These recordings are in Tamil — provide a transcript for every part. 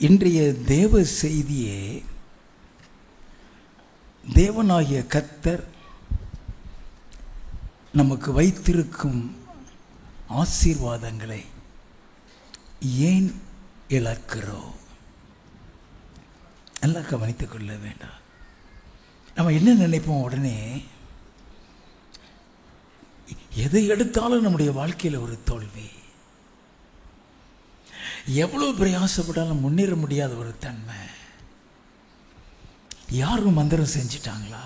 இன்றைய தேவ செய்தியே தேவனாகிய கர்த்தர் நமக்கு வைத்திருக்கும் ஆசீர்வாதங்களை ஏன் இழக்கிறோம்? நல்லா கவனித்துக் கொள்ள வேண்டாம். நம்ம என்ன நினைப்போம்? உடனே எதை எடுத்தாலும் நம்முடைய வாழ்க்கையில் ஒரு தோல்வி, எவ்வளவு பிரயாசப்பட்டாலும் முன்னேற முடியாத ஒரு தன்மை. யாரும் மந்திரம் செஞ்சிட்டாங்களா?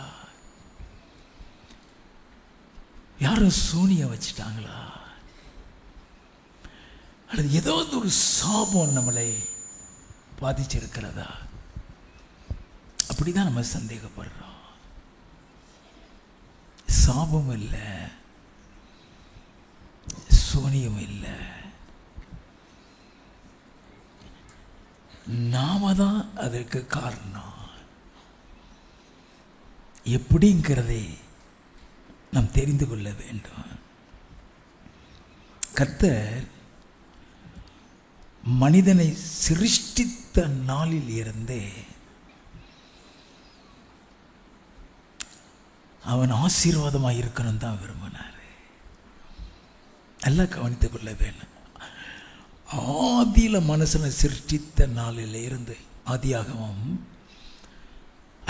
யாரும் சூனியம் வச்சிட்டாங்களா? அல்லது ஏதோ ஒரு சாபம் நம்மளை பாதிச்சிருக்கிறதா? அப்படிதான் நம்ம சந்தேகப்படுறோம். சாபம் இல்லை, சூனியம் இல்லை, நாம தான் அதற்கு காரணம். எப்படிங்கிறதை நாம் தெரிந்து கொள்ள வேண்டும். கர்த்தர் மனிதனை சிருஷ்டித்த நாளில் இருந்தே அவன் ஆசீர்வாதமாக இருக்கணும் தான் விரும்பினார். நல்லா கவனித்துக் கொள்ள வேண்டும். ஆதியில மனுஷனை சிருஷ்டித்த நாளில் இருந்து, ஆதியாகமம்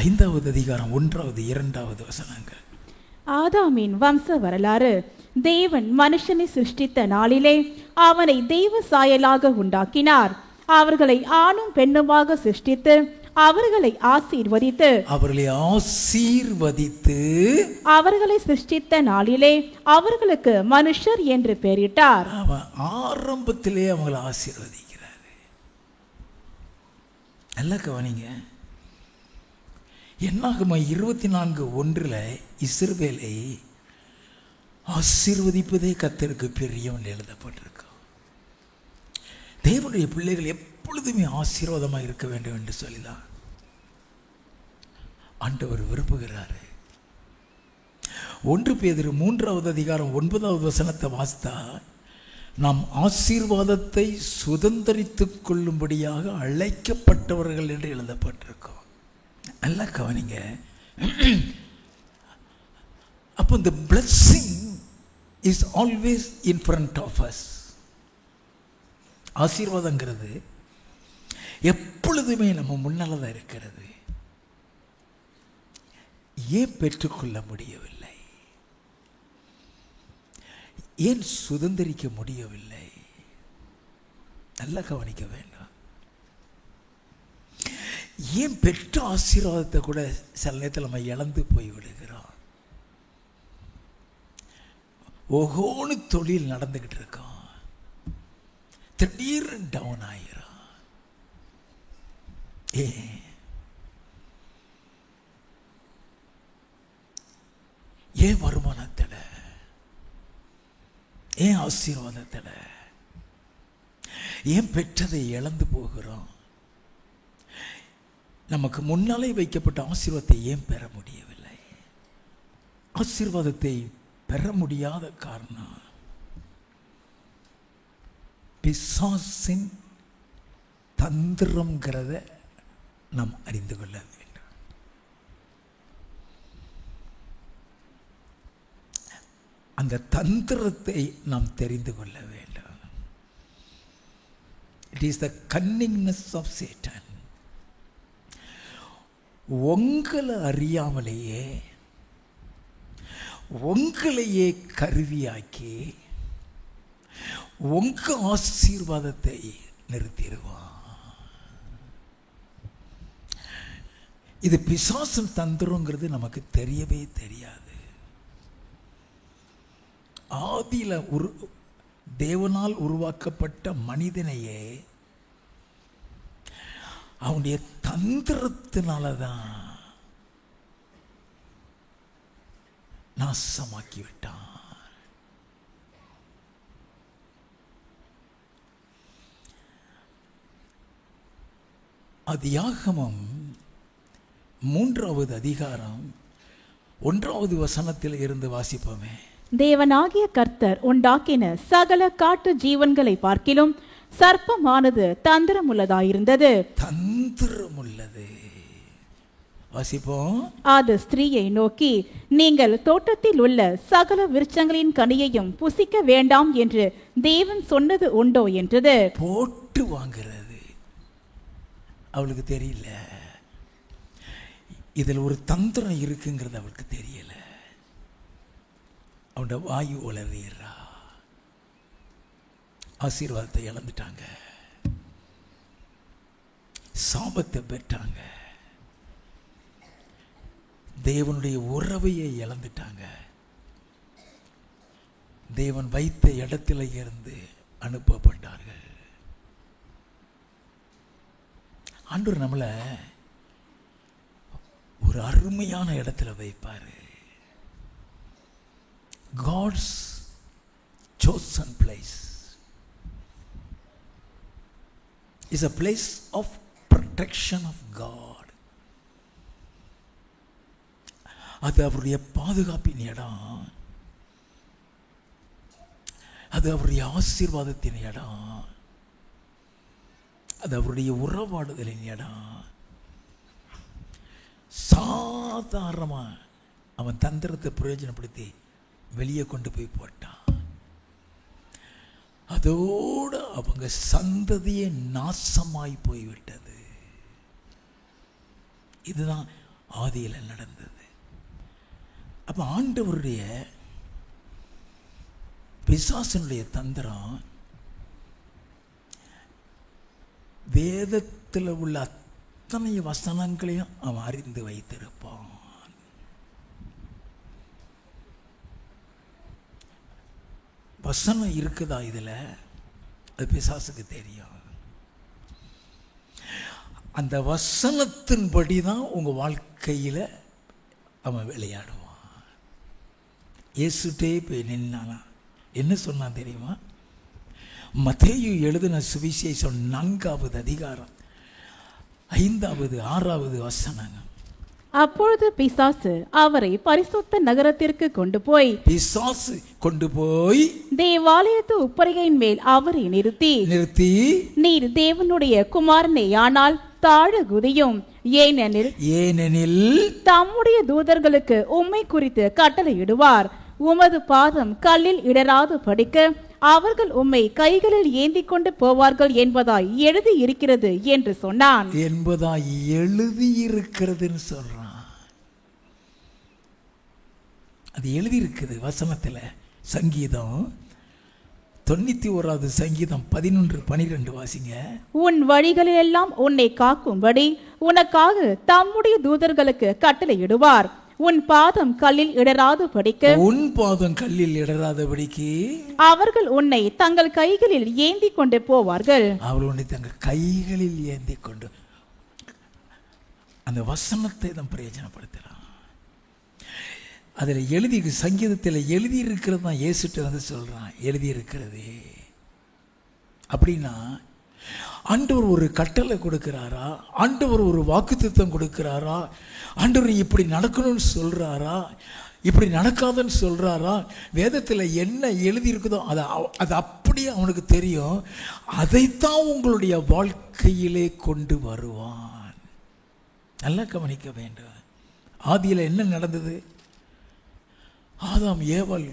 5வது அதிகாரம் 1வது 2வது வசனங்கள். ஆதாமின் வம்ச வரலாறு. தேவன் மனுஷனை சிருஷ்டித்த நாளிலே அவனை தெய்வ சாயலாக உண்டாக்கினார். அவர்களை ஆணும் பெண்ணுமாக சிருஷ்டித்து அவர்களை ஆசீர்வதித்து அவர்களை சிருஷ்டித்த நாளிலே அவர்களுக்கு மனுஷர் என்று பெயரிட்டார். ஆரம்பத்திலே அவங்களை ஆசீர்வதிக்கிறார். நல்லா கவனிங்க. என்னாகுமா 24:1 இஸ்ரவேலை ஆசீர்வதிப்பதே கர்த்தருக்கு பிரியம் எழுதப்பட்டிருக்கும். தேவனுடைய பிள்ளைகள் எப்பொழுதுமே ஆசீர்வாதமாக இருக்க வேண்டும் என்று சொல்லிதான் ஆண்டவர் விரும்புகிறார். 1 பேதுரு 3வது அதிகாரம் 9வது வசனத்தை வாசித்தா, நாம் ஆசீர்வாதத்தை சுதந்தரித்துக் கொள்ளும்படியாக அழைக்கப்பட்டவர்கள் என்று எழுதப்பட்டிருக்கோம். நல்லா கவனிங்க. அப்போ the blessing is always in front of us. ஆசீர்வாதங்கிறது எப்பொழுதுமே நம்ம முன்னால தான் இருக்கிறது. ஏன் பெற்றுக்கொள்ள முடியவில்லை? ஏன் சுதந்திரிக்க முடியவில்லை? நல்லா கவனிக்க வேண்டும். ஏன் பெற்ற ஆசீர்வாதத்தை கூட சில நேரத்தில் நம்ம இழந்து போய் விடுகிறோம். ஓஹோன்னு தொழில் நடந்துகிட்டு இருக்கோம், திடீர்னு டவுன் ஆயிரும். ஏன் வருமானத்தில், ஏன் ஆசீர்வாதத்தில், ஏன் பெற்றதை இழந்து போகிறோம்? நமக்கு முன்னாலே வைக்கப்பட்ட ஆசீர்வாதத்தை ஏன் பெற முடியவில்லை? ஆசீர்வாதத்தை பெற முடியாத காரணம் பிசாசின் தந்திரம்ங்கிறத நாம் அறிந்து கொள்ள வேண்டும். அந்த தந்திரத்தை நாம் தெரிந்து கொள்ள வேண்டும். It is the cunningness of Satan. உங்களை அறியாமலேயே உங்களையே கருவியாக்கி உங்க ஆசீர்வாதத்தை நிறுத்திடுவான். இது பிசாசன் தந்திரங்கிறது நமக்கு தெரியவே தெரியாது. ஆதியில தேவனால் உருவாக்கப்பட்ட மனிதனையே அவனுடைய தந்திரத்தினாலதான் நாசமாக்கி விட்டான். ஆதியாகமம் 3வது அதிகாரம் 1வது வசனத்தில் இருந்து வாசிப்போமே. தேவனாகிய கர்த்தர் உண்டாக்கின சகல காட்டு ஜீவன்களை பார்க்கிலும் சர்ப்பமானது தந்திரமுள்ளதாயிருந்தது. தந்திரமுள்ளது. வாசிப்போம். அது ஸ்திரீயை நோக்கி, நீங்கள் தோட்டத்தில் உள்ள சகல விருட்சங்களின் கனியையும் புசிக்க வேண்டாம் என்று தேவன் சொன்னது உண்டோ என்றது. போட்டு வாங்கிறது அவளுக்கு தெரியல. இதில் ஒரு தந்திரம் இருக்குங்கிறது அவளுக்கு தெரியல. அவனோட வாயு உளறீரா. ஆசீர்வாதத்தை இழந்துட்டாங்க, சாபத்தை பெற்றாங்க, தேவனுடைய உறவையை இழந்துட்டாங்க. தேவன் வைத்த இடத்துல இருந்து அனுப்பப்பட்டார்கள். ஆண்டவர் நம்மளை ஒரு அருமையான இடத்துல வைப்பாரு. God's chosen place is a place of protection of God. அது அவருடைய பாதுகாப்பின் இடம், அது அவருடைய ஆசீர்வாதத்தின் இடம், அது அவருடைய உறவாடுதலின் இடம். சாதாரணமா அவன் தந்திரத்தை பிரயோஜனப்படுத்தி வெளியே கொண்டு போய் போட்டான். அதோடு அவங்க சந்ததியே நாசமாய் போய்விட்டது. இதுதான் ஆதியில் நடந்தது. அப்ப ஆண்டவருடைய பிசாசனுடைய தந்திரம் வேதத்தில் உள்ள அத்தனை வசனங்களையும் அவன் அறிந்து வைத்திருப்பான். வசனம் இருக்குதா இதுல, அது பிசாசுக்கு தெரியும். அந்த வசனத்தின்படி தான் உங்க வாழ்க்கையில அவன் விளையாடுவான். இயேசுட்டே போய் நின்னானா என்ன சொன்னான் தெரியுமா? மத்தேயு எழுதின சுவிசேஷம் 4வது அதிகாரம் 5வது 6வது வசனம். அப்பொழுது பிசாசு அவரை பரிசுத்த நகரத்திற்கு கொண்டு போய் தேவாலயத்து உப்பரிகையின் மேல் அவரை நிறுத்தி நீர் தேவனுடைய குமாரனே ஆனால் தாழ குதியும், ஏனெனில் தம்முடைய தூதர்களுக்கு உம்மை குறித்து கட்டளையிடுவார், உமது பாதம் கல்லில் இடராது படிக்க அவர்கள் உம்மை கைகளில் ஏந்தி கொண்டு போவார்கள் என்பதாய் எழுதி இருக்கிறது என்று சொன்னான். என்பதாய் எழுதி இருக்கிறதுன்னு சொல்றான். அது எழுதி இருக்குது வசனத்துல. சங்கீதம் 91வது சங்கீதம் 11-12 வாசிங்க. உன் வழிகளிலெல்லாம் உன்னை காக்கும்படி உனக்காக தம்முடைய தூதர்களுக்கு கட்டளையிடுவார், உன் பாதம் கல்லில் இடராது படிக்க அவர்கள் உன்னை தங்கள் கைகளில் ஏந்தி கொண்டு போவார்கள். அவர்கள் உன்னை தங்கள் கைகளில் ஏந்தி கொண்டு. அந்த வசனத்தை தான் பிரயோஜனப்படுத்துறான். அதில் எழுதி சங்கீதத்தில் எழுதி இருக்கிறது தான் இயேசுட்ட வந்து சொல்றான், எழுதி இருக்கிறது. அப்படின்னா ஆண்டவர் ஒரு கட்டளை கொடுக்கிறாரா, ஆண்டவர் ஒரு வாக்குத்தத்தம் கொடுக்கிறாரா, ஆண்டவர் இப்படி நடக்கணும்னு சொல்றாரா, இப்படி நடக்காதுன்னு சொல்றாரா, வேதத்தில் என்ன எழுதி இருக்குதோ அது அப்படியே அவனுக்கு தெரியும். அதைத்தான் உங்களுடைய வாழ்க்கையிலே கொண்டு வருவான். நல்லா கவனிக்க வேண்டும். ஆதியில் என்ன நடந்தது? ஆதாம் ஏவாள்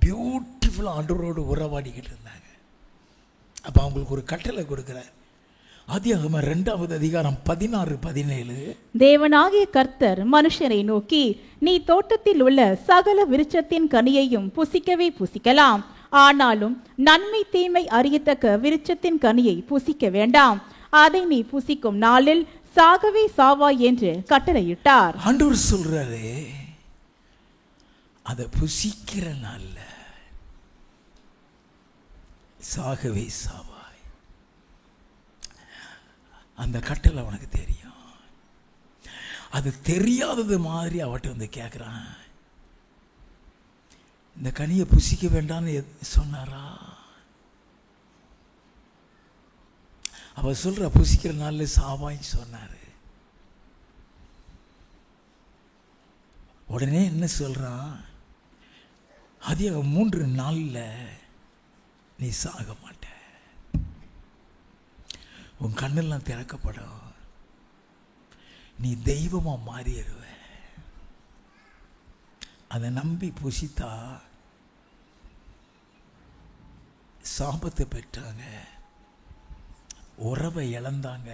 பியூட்டிஃபுல்லாக ஆண்டவரோடு உறவாடிக்கிட்டு இருந்தாங்க. அப்போ அவங்களுக்கு ஒரு கட்டளை கொடுக்குறார். ஆதியாகமம் 2வது அதிகாரம் 16-17. தேவனாகிய கர்த்தர் மனுஷனை நோக்கி, நீ தோட்டத்தில் உள்ள சகல விருட்சத்தின் கனியையும் புசிக்கவே புசிக்கலாம், ஆனாலும் நன்மை தீமை அறியத்தக்க விருட்சத்தின் கனியை புசிக்க வேண்டாம், அதை நீ புசிக்கும் நாளில் சாகவே சாவாய் என்று கட்டளையிட்டார். ஆண்டவர் சொல்றாரு, அதை புசிக்கிற நாள்ல சாகவே சாவாய். அந்த கட்டளை அவனுக்கு தெரியும். அது தெரியாதது மாதிரி அவட்ட வந்து கேட்குறான், இந்த கனியை புசிக்க வேண்டாம்னு சொன்னாரா? அவ சொல்ற புசிக்கிற நாள்ல சாவாயின்னு சொன்னாரு. உடனே என்ன சொல்றான்? அது 3 நாள்ல நீ சாக மாட்ட. உன் கண்ணெல்லாம் திறக்கப்படும். நீ தெய்வமா மாறிடுவ. அதை நம்பி புசித்தா சாபத்தை பெற்றாங்க, உறவை இழந்தாங்க,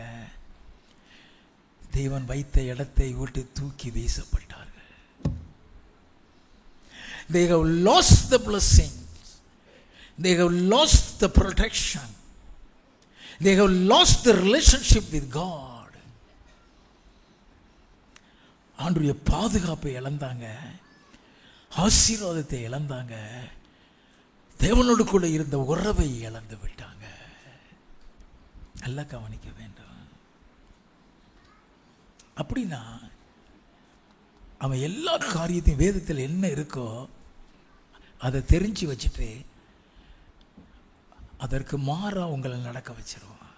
தேவன் வைத்த இடத்தை விட்டு தூக்கி வீசப்பட்டார்கள். They have lost the blessings. They have lost the protection. They have lost the relationship with God. ஆண்டவருடைய பாதுகாப்பை இழந்தாங்க, ஆசீர்வாதத்தை இழந்தாங்க, தேவனோடு கூட இருந்த உறவை இழந்து விட்டாங்க. நல்லா கவனிக்க வேண்டும். அப்படின்னா அவன் எல்லா காரியத்தையும் வேதத்தில் என்ன இருக்கோ அதை தெரிஞ்சு வச்சுட்டு அதற்கு மாறா உங்களை நடக்க வச்சிருவான்.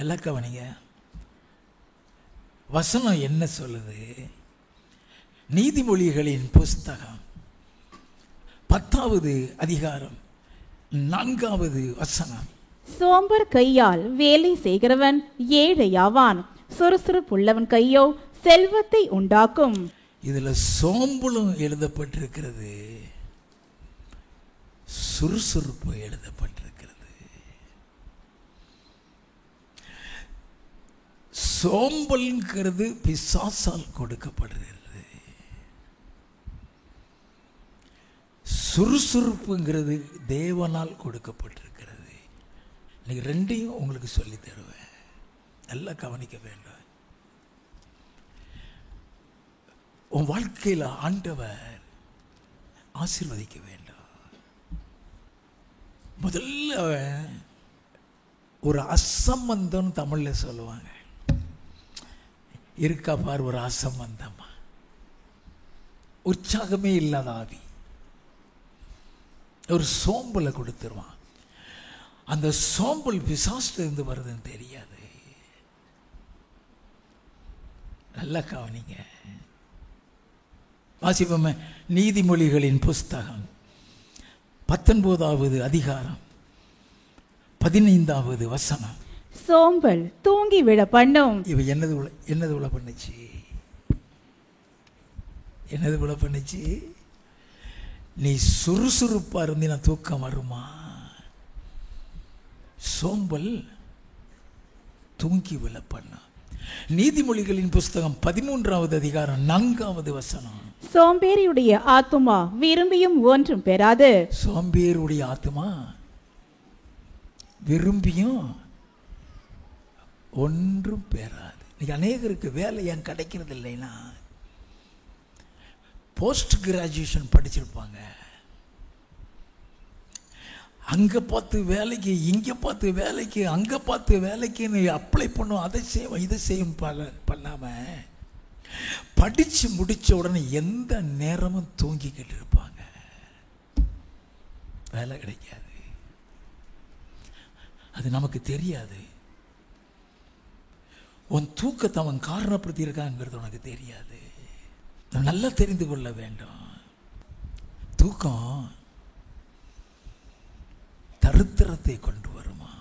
எல்லாம் கவனிங்க. வசனம் என்ன சொல்லுது? நீதிமொழிகளின் புஸ்தகம் 10வது அதிகாரம் 4வது வசனம். சோம்பர் கையால் வேலை செய்கிறவன் ஏழையாவான், சுறுசுறுப்புள்ளவன் கையோ செல்வத்தை உண்டாக்கும். இதுல சோம்பலும் எழுதப்பட்டிருக்கிறது, சுறுசுறுப்பு எழுதப்பட்டிருக்கிறது. சோம்பல்ங்கிறது பிசாசால் கொடுக்கப்படுகிறது, சுறுசுறுப்புங்கிறது தேவனால் கொடுக்கப்பட்டிருக்கிறது. இன்னைக்கு ரெண்டையும் உங்களுக்கு சொல்லி தருவேன். நல்லா கவனிக்க வேண்டும். உன் வாழ்க்கையில் ஆண்டவர் ஆசீர்வதிக்க வேண்டும். முதல்ல ஒரு அசம்பந்தம் தமிழ்ல சொல்லுவாங்க. இருக்கா பார் ஒரு அசம்பந்தமா, உற்சாகமே இல்லாத ஆவி ஒரு சோம்பலை கொடுத்துருவான். அந்த சோம்பல் பிசாசுல இருந்து வருதுன்னு தெரியாது. நல்லா கவனிங்க. வாசிப்போமே. நீதிமொழிகளின் புஸ்தகம் 19வது அதிகாரம் 15வது வசனம். சோம்பல் தூங்கி விட பண்ணும். இவ என்னது உள்ள பண்ணுச்சு? என்னது உள்ள பண்ணுச்சு? நீ சுறுசுறுப்பா இருந்தீனா தூக்கம் வருமா? சோம்பல் தூங்கி விழ பண்ண. நீதிமொழிகளின் புஸ்தகம் 13வது அதிகாரம் 4வது வசனம். சோம்பேறியுடைய ஆத்துமா விரும்பியும் ஒன்றும் பெறாது. சோம்பேறியுடைய ஆத்துமா விரும்பியும் ஒன்றும் பெறாது. இன்னைக்கு அநேகருக்கு வேலை ஏன் கிடைக்கிறது இல்லைன்னா, போஸ்ட் கிராஜுவேஷன் படிச்சிருப்பாங்க, அங்கே பார்த்து வேலைக்கு, இங்கே பார்த்து வேலைக்கு, அங்கே பார்த்து வேலைக்குன்னு அப்ளை பண்ணும், அதை செய்வோம் இதை செய்யும் பண்ணாமல் படித்து முடித்த உடனே எந்த நேரமும் தூங்கிக்கிட்டு இருப்பாங்க. வேலை கிடைக்காது. அது நமக்கு தெரியாது. உன் தூக்கத்தை அவன் காரணப்படுத்தி இருக்காங்கிறது உனக்கு தெரியாது. நல்லா தெரிந்து கொள்ள வேண்டும். தூக்கம் தரித்திரத்தை கொண்டு வருமா?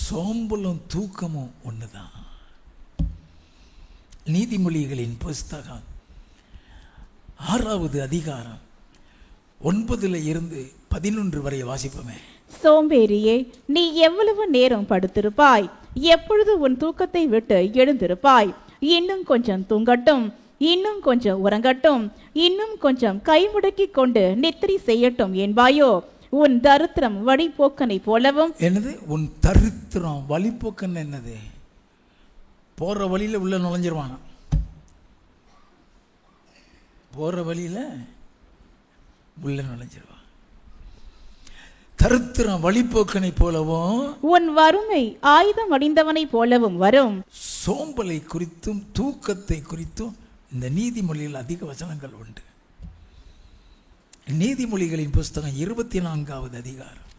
சோம்பலும் தூக்கமும் ஒண்ணுதான். நீதிமொழிகளின் புஸ்தகம் 6வது அதிகாரம் 9ல் இருந்து 11 வரை வாசிப்போமே. சோம்பேறியே, நீ எவ்வளவு நேரம் படுத்திருப்பாய்? எப்பொழுது உன் தூக்கத்தை விட்டு எழுந்திருப்பாய்? இன்னும் கொஞ்சம் தூங்கட்டும், இன்னும் கொஞ்சம் உறங்கட்டும், இன்னும் கொஞ்சம் கைமுடக்கி கொண்டு நித்திரை செய்யட்டும் என்பாயோ? உன் தரித்திரம் வழிபோக்கனை போலவும். என்னது உன் தரித்திரம்? வழிபோக்கன் என்னது? போற வழியில உள்ள நுழைஞ்சிருவானா? போற வழியில உள்ள நுழைஞ்சிருவான். தரித்திரம் வழிபோக்கனை போலவும், உன் வறுமை ஆயுதம் அணிந்தவனை போலவும் வரும். சோம்பலை குறித்தும் தூக்கத்தை குறித்தும் இந்த நீதிமொழியில் அதிக வசனங்கள் உண்டு. நீதிமொழிகளின் புஸ்தகம் 24வது அதிகாரம்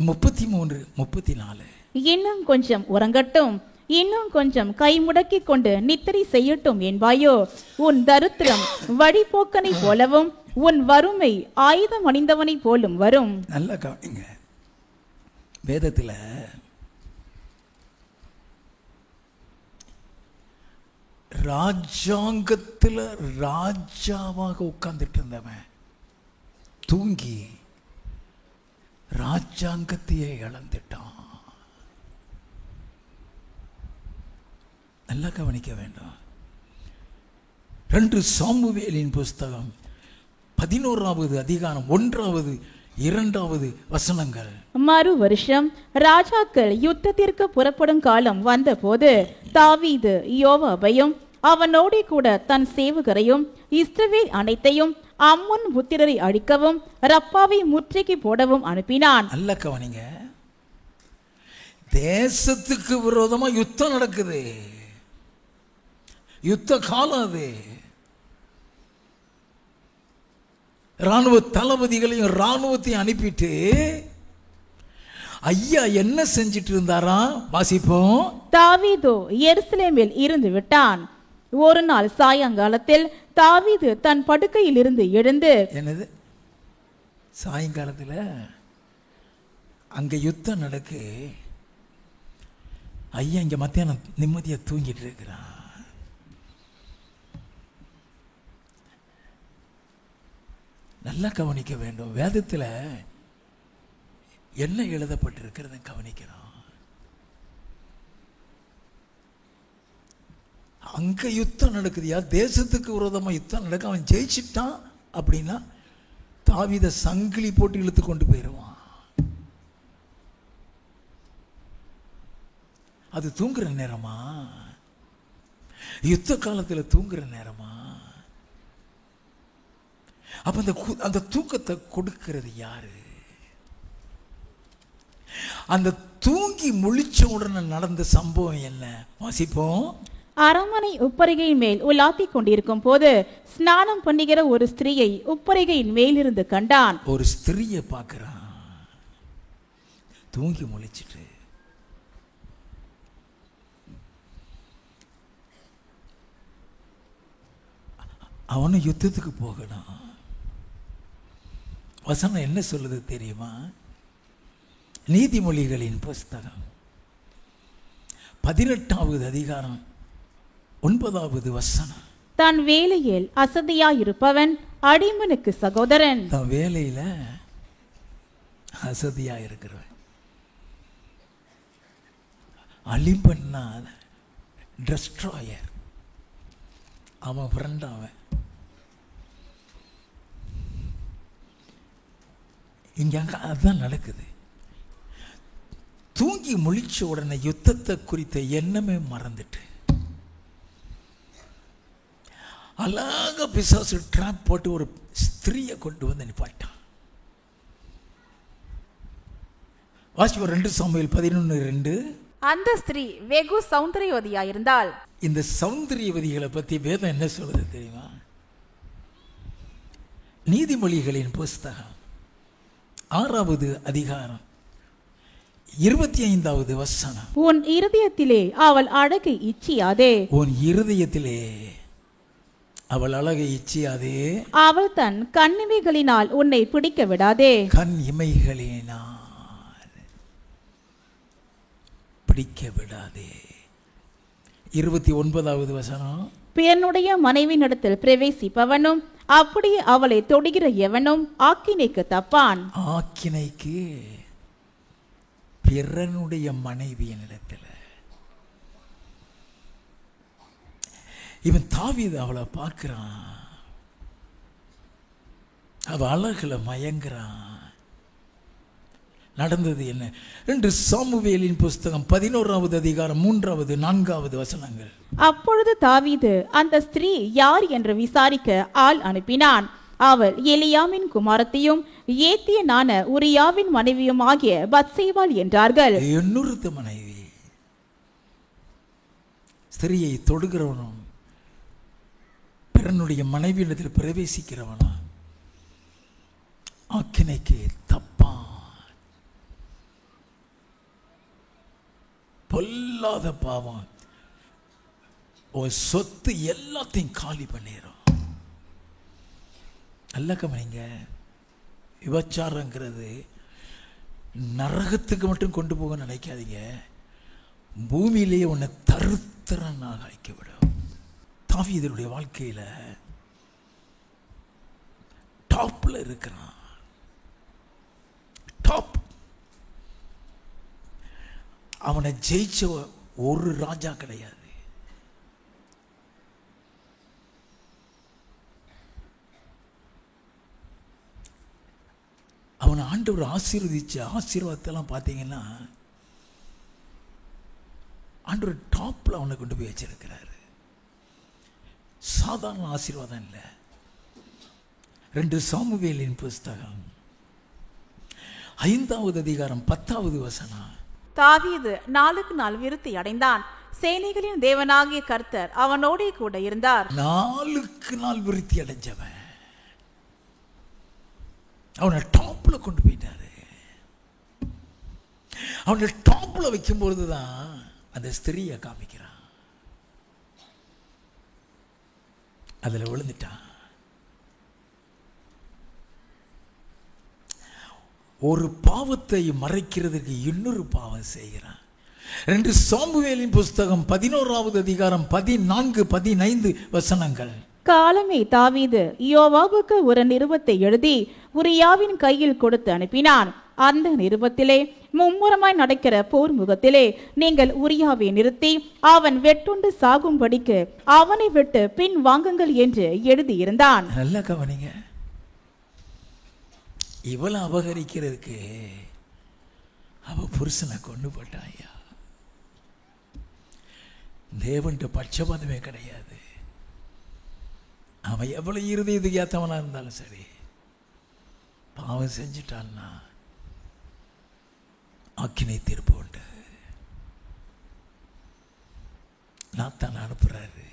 33, 34. இன்னும் கொஞ்சம் உறங்கட்டும், இன்னும் கொஞ்சம் கை முடக்கி கொண்டு நித்திரை செய்யட்டும் என்பாயோ? உன் தரித்திரம் வழிபோக்கனை போலவும் உன் வறுமை ஆயுதம் அணிந்தவனை போலும் வரும். நல்லா கவனிங்க, வேதத்தில் ராஜாங்கத்தில் ராஜாவாக உட்கார்ந்துட்டு இருந்தவன் தூங்கி ராஜாங்கத்தையே இழந்துட்டான். நல்லா கவனிக்க வேண்டும். 2 சாமுவேலின் புஸ்தகம் 11வது அதிகாரம் 1வது 2வது வசனங்கள். மறு வருஷம் ராஜாக்கள் யுத்தத்திற்கு புறப்படும் காலம் வந்தபோது தாவீது யோவாபையும் அவனோடு கூட தன் சேவகரையும் இஸ்ரவேல் அனைத்தையும் அம்மோன் புத்திரரை அழிக்கவும் ரப்பாவை முற்றுகை போடவும் அனுப்பினான். நல்ல கவனிங்க, தேசத்துக்கு விரோதமா யுத்தம் நடக்குது, யுத்த காலம் அது. ராணுவ தளபதிகளையும் ராணுவத்தையும் அனுப்பிட்டு ஐயா என்ன செஞ்சிட்டு இருந்தாரா? வாசிப்போம். தாவீது எருசலேமில் இருந்து விட்டான். ஒரு நாள் சாயங்காலத்தில் தாவீது தன் படுக்கையில் இருந்து எழுந்து, என்னது சாயங்காலத்தில் அங்க யுத்தம் நடக்கு, ஐயா இங்க மத்தியானம் நிம்மதியா தூங்கிட்டு இருக்கிறான். நல்லா கவனிக்க வேண்டும். வேதத்தில் என்ன எழுதப்பட்டிருக்கிறது கவனிக்கிறோம். அங்க யுத்தம் நடக்குது, யார் தேசத்துக்கு விரோதமா யுத்தம் நடக்க, அவன் ஜெயிச்சிட்டான் அப்படின்னா தாவீதை சங்கிலி போட்டு இழுத்து கொண்டு போயிடுவான். அது தூங்குற நேரமா? யுத்த காலத்தில் தூங்குற நேரமா? அப்ப அந்த தூக்கத்தை கொடுக்கிறது யாரு? அந்த தூங்கி முழிச்ச உடனே நடந்த சம்பவம் என்ன? வாசிப்போம். அரண்மனை உப்பரிகையின் மேல் உலாத்தி கொண்டிருக்கும் போது ஸ்நானம் பண்ணுகிற ஒரு ஸ்திரீயை உப்பரிகையின் மேலிருந்து கண்டான். ஒரு ஸ்திரீயை பார்க்கிறான், தூங்கி முழிச்சிட்டு. அவனும் யுத்தத்துக்கு போகணும். வசனம் என்ன சொல்லுது தெரியுமா? நீதிமொழிகளின் புஸ்தகம் 18வது அதிகாரம் 9வது வசனம். தன் வேலையில் அசதியாயிருப்பவன் அடிமனுக்கு சகோதரன். தன் வேலையில அசதியா இருக்கிறவன் அலிபன்னா டெஸ்ட்ராயர், அவன் ஃப்ரெண்ட். அவன் இங்க அதுதான் நடக்குது. தூங்கி முழிச்ச உடனே யுத்தத்தை குறித்த எண்ணமே மறந்துட்டு அழகா பிசாசு ட்ராப் போட்டு ஒரு ஸ்திரீயை கொண்டு வந்து நிப்பாட்டான். வாசிப்போம் 2 சாமுவேல் 11:2. அந்த ஸ்திரீ வெகு சௌந்தரியவதியாயிருந்தாள். இந்த சௌந்தரியவதிகளை பத்தி வேதம் என்ன சொல்றது தெரியுமா? நீதிமொழிகளின் புஸ்தகம் 6வது அதிகாரம் 25வது வசனம். உன் இருதயத்திலே அவள் அழகை இச்சியாதே. உன் இருதயத்திலே அவள் அழகை இச்சியாதே. அவள் தன் கண்ணிமைகளினால் உன்னை பிடிக்க விடாதே. கண் இமைகளினால் பிடிக்க விடாதே. 29வது வசனம். பிறனுடைய மனைவியினிடத்தில் பிரவேசிப்பவனும் அப்படியே அவளை தொடுகிற எவனும் ஆக்கினைக்கு தப்பான். ஆக்கினைக்கு பிறனுடைய மனைவியினிடத்தில். இவன் தாவீது அவளை பார்க்கிறான், அவ அழகுல மயங்குறான். நடந்தது என்ன? 2 சாமுவேலின் புஸ்தகம் 11வது அதிகாரம் 3வது 4வது வசனங்கள். அப்பொழுது தாவீது அந்த ஸ்திரீ யார் என்று விசாரிக்க ஆள் அனுப்பினான். அவள் எலியாமின் குமாரத்தையும் ஏத்தியனான உரியாவின் மனைவியும் ஆகிய பத்சேபாள் என்றார்கள். இன்னொருத்த மனைவி. ஸ்திரியை தொடுகிறவனும் பிறனுடைய மனைவியிடத்தில் பிரவேசிக்கிறவனா ஆக்கினைக்கு தப்பான். பொல்லாத பாவம். உன் சொத்து எல்லாத்தையும் காலி பண்ணிடும். நல்ல கவனிங்க, விபச்சாரங்கிறது நரகத்துக்கு மட்டும் கொண்டு போக நினைக்காதீங்க, பூமியிலேயே உன்னை தருத்திரனாக ஆக்கிவிடும். தாவீதுடைய வாழ்க்கையில டாப்ல இருக்கிறான். டாப். அவனை ஜெயிச்ச ஒரு ராஜா கிடையாது. அவனை ஆண்டவர் ஆசீர்வதிச்ச ஆசீர்வாதத்தெல்லாம் பார்த்தீங்கன்னா ஆண்டவர் டாப்ல அவனை கொண்டு போய் வச்சிருக்கிறாரு. சாதாரண ஆசீர்வாதம் இல்லை. 2 சாமுவேலின் புஸ்தகம் 5வது அதிகாரம் 10வது வசனம். தாவீது நாளுக்கு நாள் விருத்தி அடைந்தான், சேனைகளின் தேவனாகிய கர்த்தர் அவனோடே கூட இருந்தார். நாளுக்கு நாள் விருத்தி அடைஞ்சவன் அவனை டாப்ல கொண்டு போயிட்டாரு. அவனை டாப்ல வைக்கும் பொழுதுதான் அந்த ஸ்திரியை காமிக்கிறான். அதுல விழுந்துட்டான். ஒரு பாவத்தை மறைக்கிறதுக்கு இன்னொரு பாவம் செய்கிறான். 2 சாமுவேலின் புஸ்தகம் 11வது அதிகாரம் 14, 15 வசனங்கள். காலமே தாவீது யோவாபுக்கு ஒரு நிருபத்தை எழுதி உரியாவின் கையில் கொடுத்து அனுப்பினான். அந்த நிருபத்திலே மும்முரமாய் நடக்கிற போர் முகத்திலே நீங்கள் உரியாவை நிறுத்தி அவன் வெட்டுண்டு சாகும்படிக்கு அவனை விட்டு பின் வாங்குங்கள் என்று எழுதியிருந்தான். நல்ல கவனிங்க, இவளை அபகரிக்கிறதுக்கு அவ புருஷனை கொண்டு போட்டாயா. தேவன்ட்ட பட்சபாதமே கிடையாது. அவன் எவ்வளவு இருதயத்துக்கு ஏத்தவனா இருந்தாலும் சரி, பாவம் செஞ்சுட்டான்னா ஆக்கினை தீர்ப்பு உண்டு. நாத்தான் அனுப்புறாரு.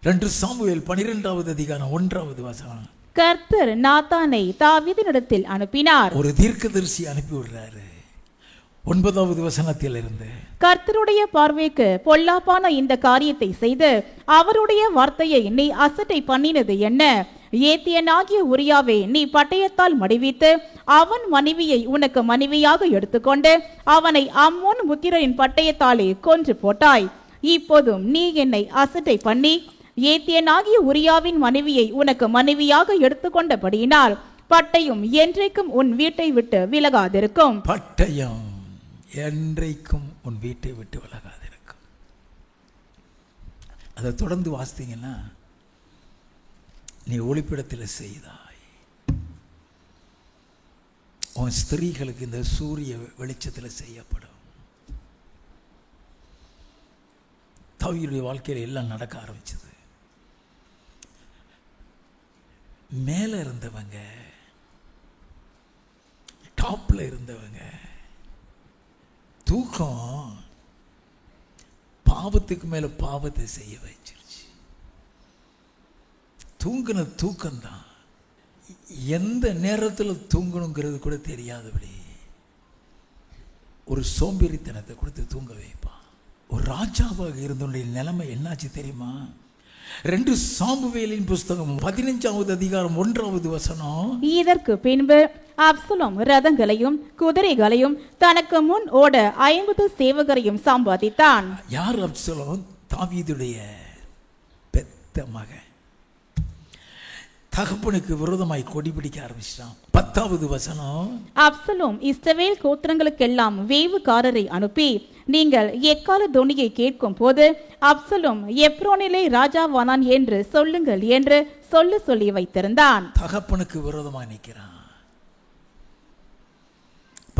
2 சாமுவேல் 12வது அதிகாரம் 1வது வசனம். கர்த்தர் நாத்தானை தாவீதினிடத்தில் அனுப்பினார். ஒரு தீர்க்கதரிசி அனுப்பி விடுறாரு. 9வது வசனத்தில் இருந்து, கர்த்தருடைய பார்வைக்கு பொல்லாப்பான இந்த காரியத்தை செய்து அவருடைய வார்த்தையை நீ அசட்டை பண்ணினது என்ன? ஏத்தியனாகிய உரியாவை நீ பட்டயத்தால் மடிவித்து அவன் மனைவியை உனக்கு மனைவியாக எடுத்துக்கொண்டு அவனை அம்மோன் புத்திரரின் பட்டயத்தாலே கொன்று போட்டாய். இப்போதும் நீ என்னை அசட்டை பண்ணி ஏத்தியனாகிய உரியாவின் மனைவியை உனக்கு மனைவியாக எடுத்துக்கொண்டபடியினால் பட்டயம் என்றைக்கும் உன் வீட்டை விட்டு விலகாதிருக்கும். பட்டயம் என்றைக்கும் உன் வீட்டை விட்டு விலகாதிருக்கும். அதை தொடர்ந்து வாசித்தீங்கன்னா, நீ ஒளிப்பிடத்தில் செய்தாய். உன் ஸ்திரீகளுக்கு இந்த சூரிய வெளிச்சத்தில் செய்யப்படும். தாவீதுடைய வாழ்க்கையில் எல்லாம் நடக்க ஆரம்பிச்சது. மேல இருந்தவங்க, டாப்ல இருந்தவங்க, தூக்கம் பாவத்துக்கு மேல பாவத்தை செய்ய வச்சிருச்சு. தூங்கின தூக்கம்தான். எந்த நேரத்தில் தூங்கணுங்கிறது கூட தெரியாதபடி ஒரு சோம்பேறித்தனத்தை கொடுத்து தூங்க வைப்பான். ஒரு ராஜாவாக இருந்தவனுடைய நிலைமை என்னாச்சு தெரியுமா? 2 சாமுவேலின் புஸ்தகம் 15வது அதிகாரம் 1வது வசனம். இதற்கு பின்பு அப்சலோம் ரதங்களையும் குதிரைகளையும் தனக்கு முன் ஓட 50 சேவகரையும் சம்பாதித்தான். யார் அப்சலோம்? தாவீதுடைய பெத்த மகன். தகப்பனுக்கு விரோதமாய் கொடி பிடிக்க ஆரம்பிச்சிட்டான். 10வது வசனம். அப்சலோம் இஸ்ரவேல் கோத்திரங்களுக்கெல்லாம் வேவுகாரரை அனுப்பி நீங்கள் எக்கால தொனியை கேட்கும் போது அப்சலோம் எப்ரோனிலே ராஜாவானான் என்று சொல்லுங்கள் என்று சொல்லி வைத்திருந்தான். தகப்பனுக்கு விரோதமாய் நிற்கிறான்.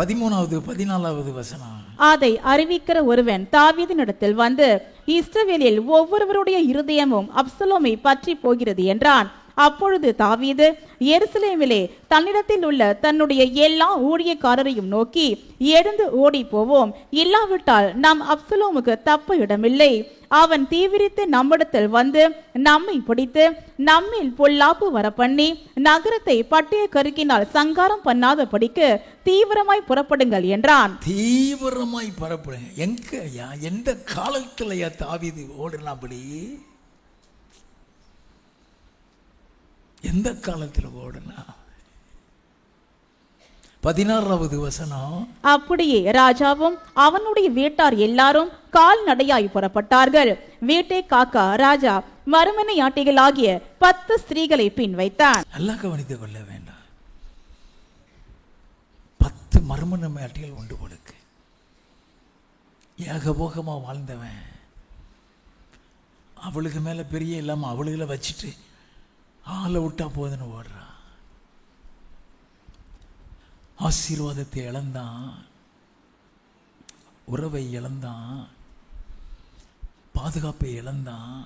13வது 14வது வசனம். அதை அறிவிக்கிற ஒருவன் தாவீதினிடத்தில் வந்து இஸ்ரவேலில் ஒவ்வொருவருடைய இருதயமும் அப்சலோமை பற்றி போகிறது என்றான். அப்பொழுது தாவீது எருசலேமிலே தன்னிடத்தில் உள்ள தன்னுடைய எல்லா ஊழியக்காரரையும் நோக்கி எழுந்து ஓடி போவோம், இல்லாவிட்டால் நாம் அப்சலோமுக்கு தப்ப இடமில்லை. அவன் தீவிரித்து நம்மிடத்தில் வந்து நம்மை பிடித்து நம்மில் பொல்லாப்பு வர பண்ணி நகரத்தை பட்டய கருக்கினால் சங்காரம் பண்ணாதபடிக்கு தீவிரமாய் புறப்படுங்கள் என்றான். தீவிரமாய் புறப்படுங்க. எங்கயா, எந்த காலத்திலயா தாவீது ஓடுனாபடி? எந்த காலத்தில் ஓடுனா? 16வது வசனம். அப்படியே ராஜாவும் அவனுடைய வீட்டார் எல்லாரும் கால்நடையாய் புறப்பட்டார்கள். வீட்டை காக்க ராஜா மறுமனையாட்டிகளாகிய 10 ஸ்திரீகளை பின் வைத்தான். நல்லா கவனித்துக் கொள்ள வேண்டாம். 10 மறுமனையாட்டிகள் உண்டு கொடுக்கு. ஏகபோகமா வாழ்ந்தவன் அவளுக்கு மேல பெரிய இல்லாம அவளுகளை வச்சுட்டு ஆளை விட்டா போதுன்னு ஓடுறான். ஆசீர்வாதத்தை இழந்தான், உறவை இழந்தான், பாதுகாப்பை இழந்தான்,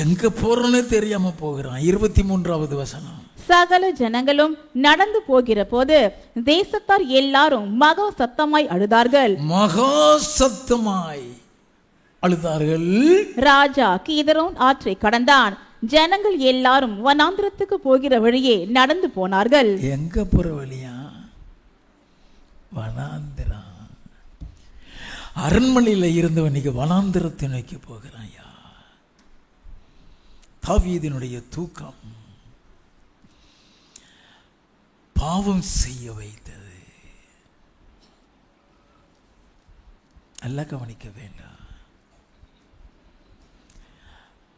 எங்க போறோன்னு தெரியாம போகிறான். 23வது வசனம். சகல ஜனங்களும் நடந்து போகிற போது தேசத்தார் எல்லாரும் மகா சத்தமாய் அழுதார்கள். மகா சத்தமாய் அழுதார்கள். ராஜா கீதரோன் ஆற்றை கடந்தான். ஜனங்கள் எல்லாரும் வனாந்திரத்துக்கு போகிற வழியே நடந்து போனார்கள். எங்க போற வழியா? வனாந்திரம். அரண்மனையில இருந்தவன் இன்னைக்கு வனாந்திரத்தை நோக்கி போகிறான். தாவீதினுடைய தூக்கம் பாவம் செய்ய வைத்தது. நல்லா கவனிக்க வேண்டாம்.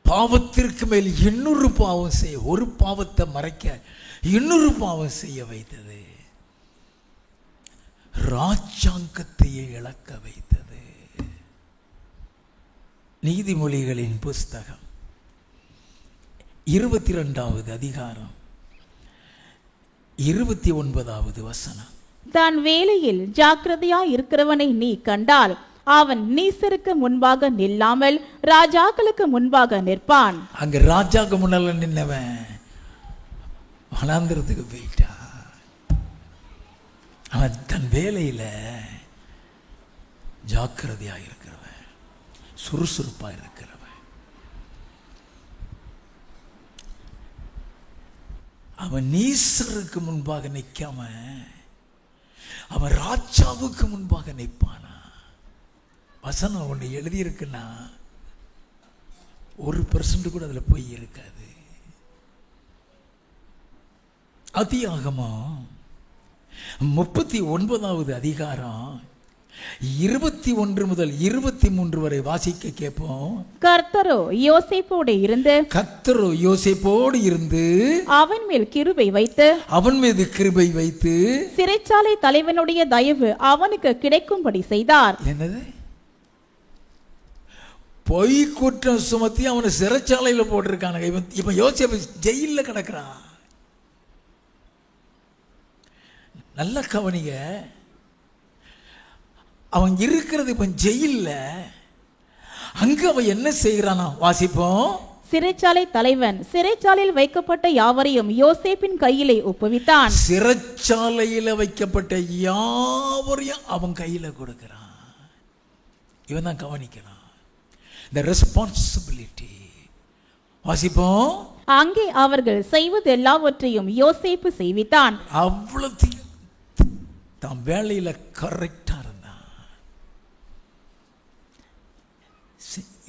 பாவத்திற்கு மேல் இன்னொரு பாவம் செய்ய, ஒரு பாவத்தை மறைக்க இன்னொரு பாவம் செய்ய வைத்தது. ராஜாங்கத்தையே இழக்க வைத்தது. நீதிமொழிகளின் புஸ்தகம் 22வது அதிகாரம் 29வது வசனம். தான் வேலையில் ஜாக்கிரதையாய் இருக்கிறவனை நீ கண்டால் அவன் நீசருக்கு முன்பாக நில்லாமல் ராஜாக்களுக்கு முன்பாக நிற்பான். அங்க ராஜாக்கு முன்னால நின்னவன் வனாந்திரத்துக்கு போயிட்டான். அவன் தன் வேலையில ஜாக்கிரதையா இருக்கிறவன், சுறுசுறுப்பா இருக்கிறவன். அவன் நீசருக்கு முன்பாக நிற்காம அவன் ராஜாவுக்கு முன்பாக நிற்பானா? வசனம் ஒன்று எழுதியிருக்குன்னா 1% கூட அதுல போய் இருக்காது. ஆதியாகமம் 39வது அதிகாரம் 21 முதல் 23 வரை வாசிக்க கேட்போம். கர்த்தரோ யோசேப்போடு இருந்து அவன் மேல் கிருபை வைத்து, அவன் மீது கிருபை வைத்து சிறைச்சாலை தலைவனுடைய தயவு அவனுக்கு கிடைக்கும்படி செய்தார். என்னது? பொய் குற்றம் சுமத்தி அவனை சிறைச்சாலையில போட்டிருக்கானுங்க. இவன் யோசேப்பு ஜெயில கிடக்கிறான். நல்ல கவனிங்க. அவன் இருக்கிறது இப்ப ஜெயில்ல. அங்க அவன் என்ன செய்கிறானா? வாசிப்போம். சிறைச்சாலை தலைவன் சிறைச்சாலையில் வைக்கப்பட்ட யாவரையும் யோசேப்பின் கையிலே ஒப்புவித்தான். சிறைச்சாலையில வைக்கப்பட்ட யாவரையும் அவன் கையில கொடுக்கிறான். இவன் தான் கவனிக்கிறான். The responsibility. வாசிப்போம். அங்கே அவர்கள் செய்வது எல்லாவற்றையும் யோசேப்பு செய்வித்தான். அவ்வளவு தான் வேலையில கரெக்டா இருந்தான்.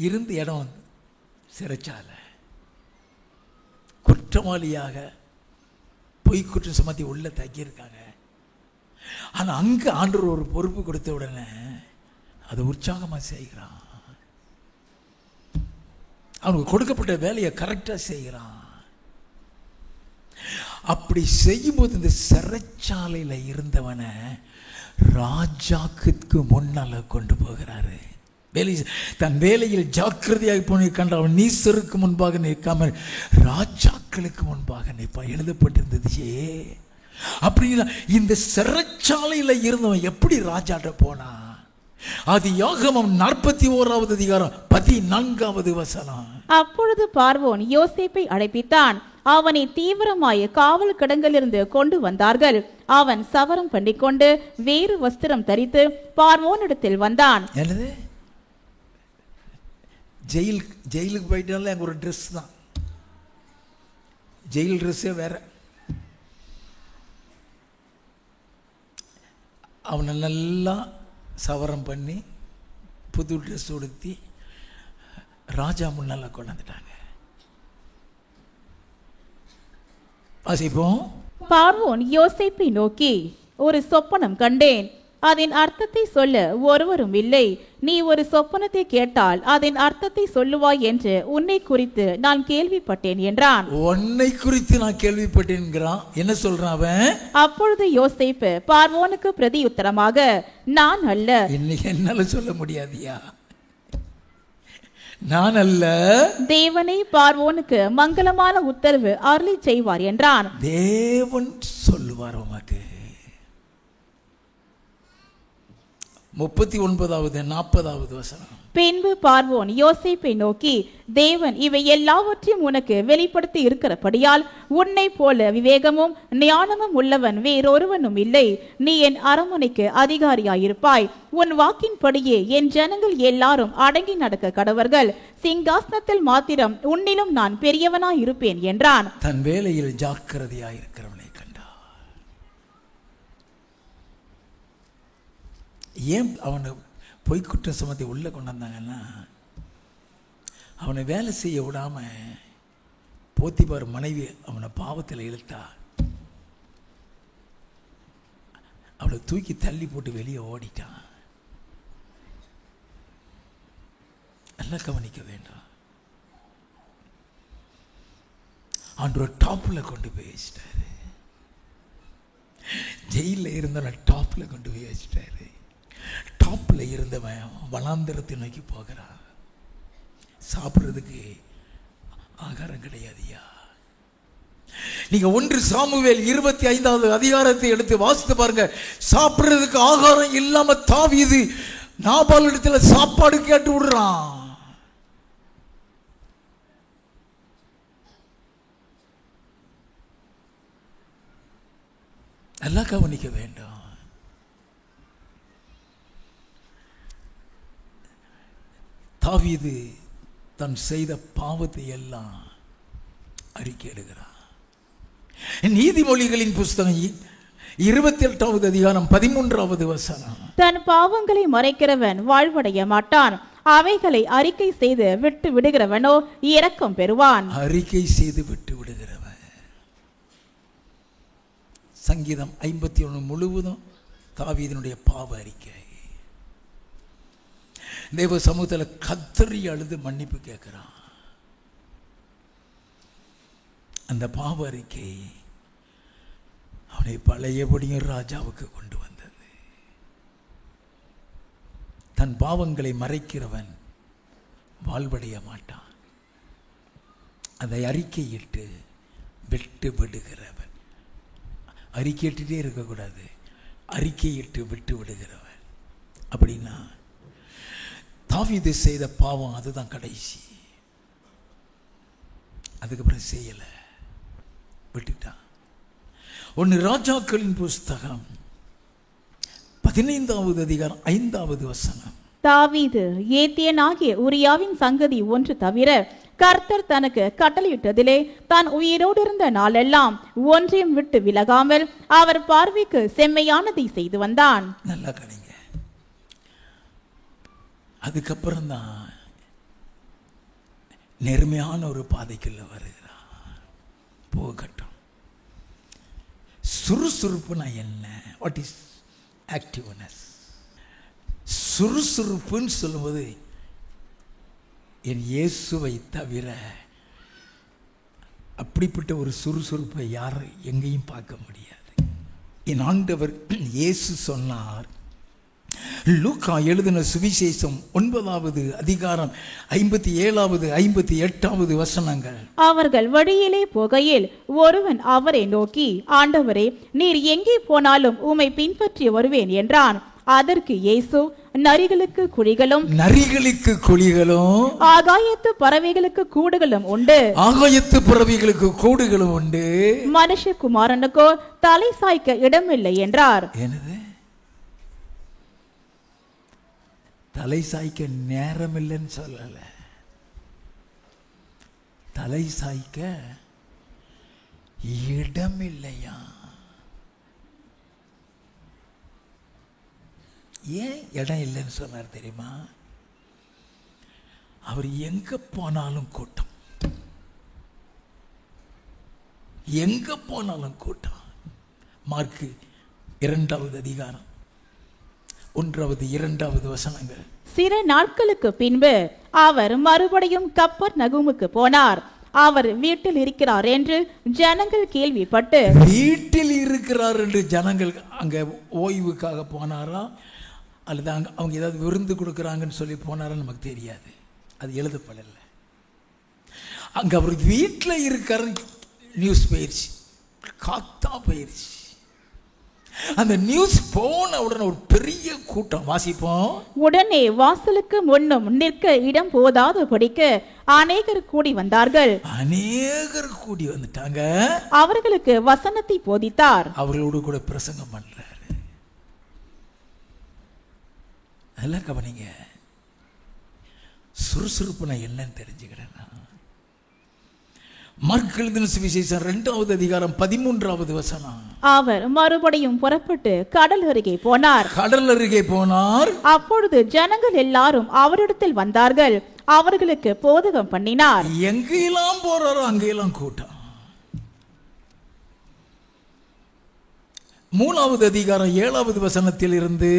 இருந்த இடம் சிறைச்சாலை. குற்றவாளியாக பொய் குற்றம் சுமத்தி உள்ள தங்கியிருக்காங்க. ஆனா அங்க ஆண்டவர் ஒரு பொறுப்பு கொடுத்த உடனே அது உற்சாகமா செய்கிறான். அவனுக்கு கொடுக்கப்பட்ட வேலையை கரெக்டா செய்கிறான். அப்படி செய்யும்போது இந்த சிறைச்சாலையில இருந்தவனை ராஜாக்கு முன்னால கொண்டு போகிறாரு. தன் வேலையில் ஜாக்கிரதையாக போன கண்ட அவன் நீசருக்கு முன்பாக நிற்காமல் ராஜாக்களுக்கு முன்பாக நிற்பான். எழுதப்பட்டிருந்தது. அப்படின்னா இந்த சிறைச்சாலையில இருந்தவன் எப்படி ராஜாட்ட போனான்? ஆதியாகமம் 41வது அதிகாரம் 14வது வசனம். அப்பொழுது பார்வோன் யோசேப்பை அழைப்பித்தான். அவனை தீவிரமாய் காவல் கிடங்கிலிருந்து கொண்டு வந்தார்கள். அவன் சவரம் பண்ணிக்கொண்டு வேறு வஸ்திரம் தரித்து பார்வோனிடத்தில் வந்தான். என்னது? ஜெயிலுக்கு போயிட்டால அங்க ஒரு ட்ரெஸ் தான். ஜெயில் ட்ரெஸ்ஸே வேற. அவனை நல்லா சவரம் பண்ணி புது ட்ரெஸ் உடுத்தி ராஜா முன்னால கொண்டாந்துட்டாங்க. வாசிப்போம். பார்வோன் யோசேப்பை நோக்கி, ஒரு சொப்பனம் கண்டேன், அதன் அர்த்தத்தை சொல்ல ஒருவரும் இல்லை. நீ ஒரு சொப்பனத்தை கேட்டால் அதன் அர்த்தத்தை சொல்லுவாய் என்று உன்னை குறித்து நான் கேள்விப்பட்டேன் என்றான். உன்னை குறித்து நான் கேள்விப்பட்டேன். என்ன சொல்றான் அவன்? அப்பொழுது யோசேப்பு பார்வோனுக்கு பிரதியுத்தரமாக, நான் அல்ல. இன்னைக்கு என்னால சொல்ல முடியாதியா, நான் அல்ல, தேவனை பார்வோனுக்கு மங்களமான உத்தரவு அருளி செய்வார் என்றான். தேவன் சொல்லுவார் உமக்கு. 39வது 40வது வசனம். பின்பு பார்வோன் யோசேப்பை நோக்கி, தேவன் இவை எல்லாவற்றையும் உனக்கு வெளிப்படுத்தி இருக்கிறபடியால் உன்னை போல விவேகமும் ஞானமும் உள்ளவன் வேறொருவனும் இல்லை. நீ என் அரண்மனைக்கு அதிகாரியாயிருப்பாய். உன் வாக்கின்படியே என் ஜனங்கள் எல்லாரும் அடங்கி நடக்க கடவர்கள். சிங்காசனத்தில் மாத்திரம் உன்னிலும் நான் பெரியவனாயிருப்பேன் என்றான். தன் வேலையில் ஜாக்கிரதையாயிருக்கிறவனை கண்டார். ஏன் அவனை பொய்க்குற்ற சுமத்தி உள்ள கொண்டாந்தாங்கன்னா, அவனை வேலை செய்ய விடாம போத்திபார் மனைவி அவனை பாவத்தில் இழுத்தா. அவளை தூக்கி தள்ளி போட்டு வெளியே ஓடிட்டான். நல்லா கவனிக்க வேண்டாம். ஆண்டவர் டாப்ல கொண்டு போய் வச்சிட்டாரு. ஜெயில இருந்தவன டாப்ல கொண்டு போய் வச்சிட்டாரு. டாப்ல இருந்தவன் வனாந்தரத்தை நோக்கி போகிறான். சாப்பிட்றதுக்கு ஆகாரம் கிடையாதுயா. நீங்க 1 சாமுவேல் 25வது அதிகாரத்தை எடுத்து வாசித்து பாருங்க. சாப்பிட்றதுக்கு ஆகாரம் இல்லாம தாவீது நாபால் இடத்துல சாப்பாடு கேட்டு விடுறான். நல்லா கவனிக்க வேண்டும். தாவீது தன் செய்த பாவத்தை எல்லாம் அறிக்கையிடுகிறான். நீதிமொழிகளின் புஸ்தகம் 28வது அதிகாரம் 13வது வசனம். தன் பாவங்களை மறைக்கிறவன் வாழ்வடைய மாட்டான், அவைகளை அறிக்கை செய்து விட்டு விடுகிறவனோ இரக்கம் பெறுவான். அறிக்கை செய்து விட்டு விடுகிறவன். சங்கீதம் 51 முழுவதும் தாவீதினுடைய பாவ அறிக்கை. தேவ சமூகத்தில் கத்தறி அழுது மன்னிப்பு கேட்கிறான். அந்த பாவ அறிக்கை அவனை பழையபடியும் ராஜாவுக்கு கொண்டு வந்தது. தன் பாவங்களை மறைக்கிறவன் வாழ்வடைய மாட்டான். அதை அறிக்கையிட்டு விட்டு விடுகிறவன். அறிக்கையிட்டே இருக்கக்கூடாது, அறிக்கையிட்டு விட்டு விடுகிறவன். அப்படின்னா தாவீது செய்த பாவம் அதுதான் கடைசி. அதுக்கப்புறம் செய்யல, விட்டுட்டான். 1 ராஜாக்களின் புஸ்தகம் 15வது அதிகாரம் 5வது வசனம். தாவீது ஏத்தியனாகிய உரியாவின் சங்கதி ஒன்று தவிர கர்த்தர் தனக்கு கட்டளையிட்டதிலே தான் உயிரோடு இருந்த நாளெல்லாம் ஒன்றையும் விட்டு விலகாமல் அவர் பார்வைக்கு செம்மையானதை செய்து வந்தான். நல்லா கணிங்க. அதுக்கப்புறம் தான் நேர்மையான ஒரு பாதைக்குள்ள வருகிறான். போகட்டும். சுறுசுறுப்புனா என்ன? What is activeness? சுறுசுறுப்புன்னு சொல்லும்போது என் இயேசுவை தவிர அப்படிப்பட்ட ஒரு சுறுசுறுப்பை யாரும் எங்கேயும் பார்க்க முடியாது. என் ஆண்டவர் இயேசு சொன்னார். லூக்கா எழுதின சுவிசேஷம் 9வது அதிகாரம் 57வது 58வது வசனங்கள். அவர்கள் வழியிலே போகையில் ஒருவன் அவரை நோக்கி, ஆண்டவரே, நீர் எங்கே போனாலும் உம்மை பின்பற்றி வருவேன் என்றான். அதற்கு இயேசு, நரிகளுக்கு குழிகளும் ஆகாயத்து பறவைகளுக்கு கூடுகளும் உண்டு, மனுஷகுமாரனுக்கோ தலை சாய்க்க இடமில்லை என்றார். தலை சாய்க்க நேரம் இல்லைன்னு சொல்லல, தலை சாய்க்க இடம் இல்லையா? ஏன் இடம் இல்லைன்னு சொன்னார் தெரியுமா? அவர் எங்க போனாலும் கூட்டம். எங்க போனாலும் கூட்டம். மார்க்கு 2வது அதிகாரம் 1வது 2வது வசனங்கள். சில நாட்களுக்கு பின்பு அவர் மறுபடியும் கப்பர்நகூமுக்கு போனார். அவர் வீட்டில் இருக்கிறார் என்று ஜனங்கள் கேள்விப்பட்டு, வீட்டில் இருக்கிறார் என்று ஜனங்கள் அங்க ஓய்வுக்காக போனாரா அல்லது அங்க அவங்க ஏதாவது விருந்து கொடுக்குறாங்கன்னு சொல்லி போனாரா நமக்கு தெரியாது, அது எழுதப்படல. அங்க அவர் வீட்டில் இருக்கிற நியூஸ் போயிடுச்சு, காத்தா போயிடுச்சு. அந்த நியூஸ் போன உடனே ஒரு பெரிய கூட்டம். வாசிப்போம். உடனே வாசலுக்கு முன்னும் நிற்க இடம் போதாதபடிக்கு அநேகர் கூடி வந்தார்கள். அநேகர் கூடி வந்துட்டாங்க. அவர்களுக்கு வசனத்தை போதித்தார். அவர்களோடு கூட பிரசங்கம் பண்றாரு. நல்லா கவனிங்க, சுறுசுறுப்புனா என்னன்னு தெரிஞ்சுக்கிறேன். மார்க் எழுதின சுவிசேஷம் 2வது அதிகாரம் 13வது வசனம். அவர் மறுபடியும் புறப்பட்டு கடல் அருகே போனார். கடல் அருகே போனார். அப்பொழுது ஜனங்கள் எல்லாரும் அவரிடத்தில் வந்தார்கள். அவர்களுக்கு போதகம் பண்ணினார். எங்கெல்லாம் போறாரோ அங்கெல்லாம் கூட்டம். 3வது அதிகாரம் 7வது வசனத்தில் இருந்து,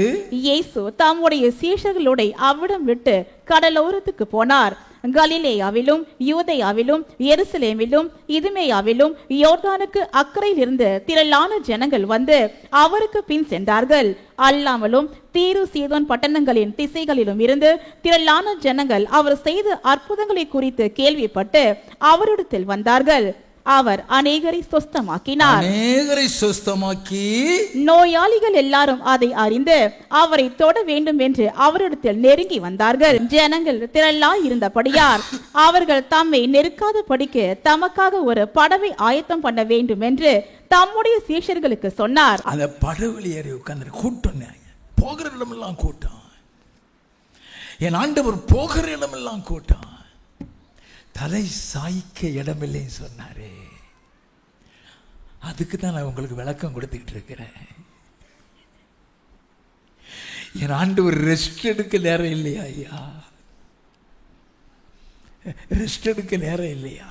இயேசு தம்முடைய சீஷர்களோட அவ்விடம் விட்டு கடலோரத்துக்கு போனார். கலிலேயாவிலும் யூதேயாவிலும் எருசலேமிலும் இதுமேயாவிலும் யோர்தானுக்கு அக்கறையில் இருந்து திரளான ஜனங்கள் வந்து அவருக்கு பின் சென்றார்கள். அல்லாமலும் தீரு சீதோன் பட்டணங்களின் திசைகளிலும் இருந்து திரளான ஜனங்கள் அவர் செய்த அற்புதங்களை குறித்து கேள்விப்பட்டு அவரிடத்தில் வந்தார்கள். அவர் அநேகரை சொஸ்தமாக்கினார். அநேகரை சொஸ்தமாக்கி நோயாளிகள் எல்லாரும் அதை அறிந்து அவரை தொட வேண்டும் என்று அவரிடத்தில் நெருங்கி வந்தார்கள். ஜனங்கள் திரளாய் இருந்தபடியால் அவர்கள் தம்மை நெருக்காத படிக்கு தமக்காக ஒரு படவை ஆயத்தம் பண்ண வேண்டும் என்று தம்முடைய சீஷர்களுக்கு சொன்னார். அந்த படவில் ஏறி உட்கார்ந்து கூட்டம், போகிற இடமெல்லாம் கூட்டம். என் ஆண்டவர் போகிற இடமெல்லாம் கூட்டம். தலை சாய்க்க இடமில்லைன்னு சொன்னாரு. அதுக்கு தான் நான் உங்களுக்கு விளக்கம் கொடுத்துக்கிட்டு இருக்கிறேன். என் ஆண்டவர் ரெஸ்ட் எடுக்க நேரம் இல்லையா ஐயா? ரெஸ்ட் எடுக்க நேரம் இல்லையா?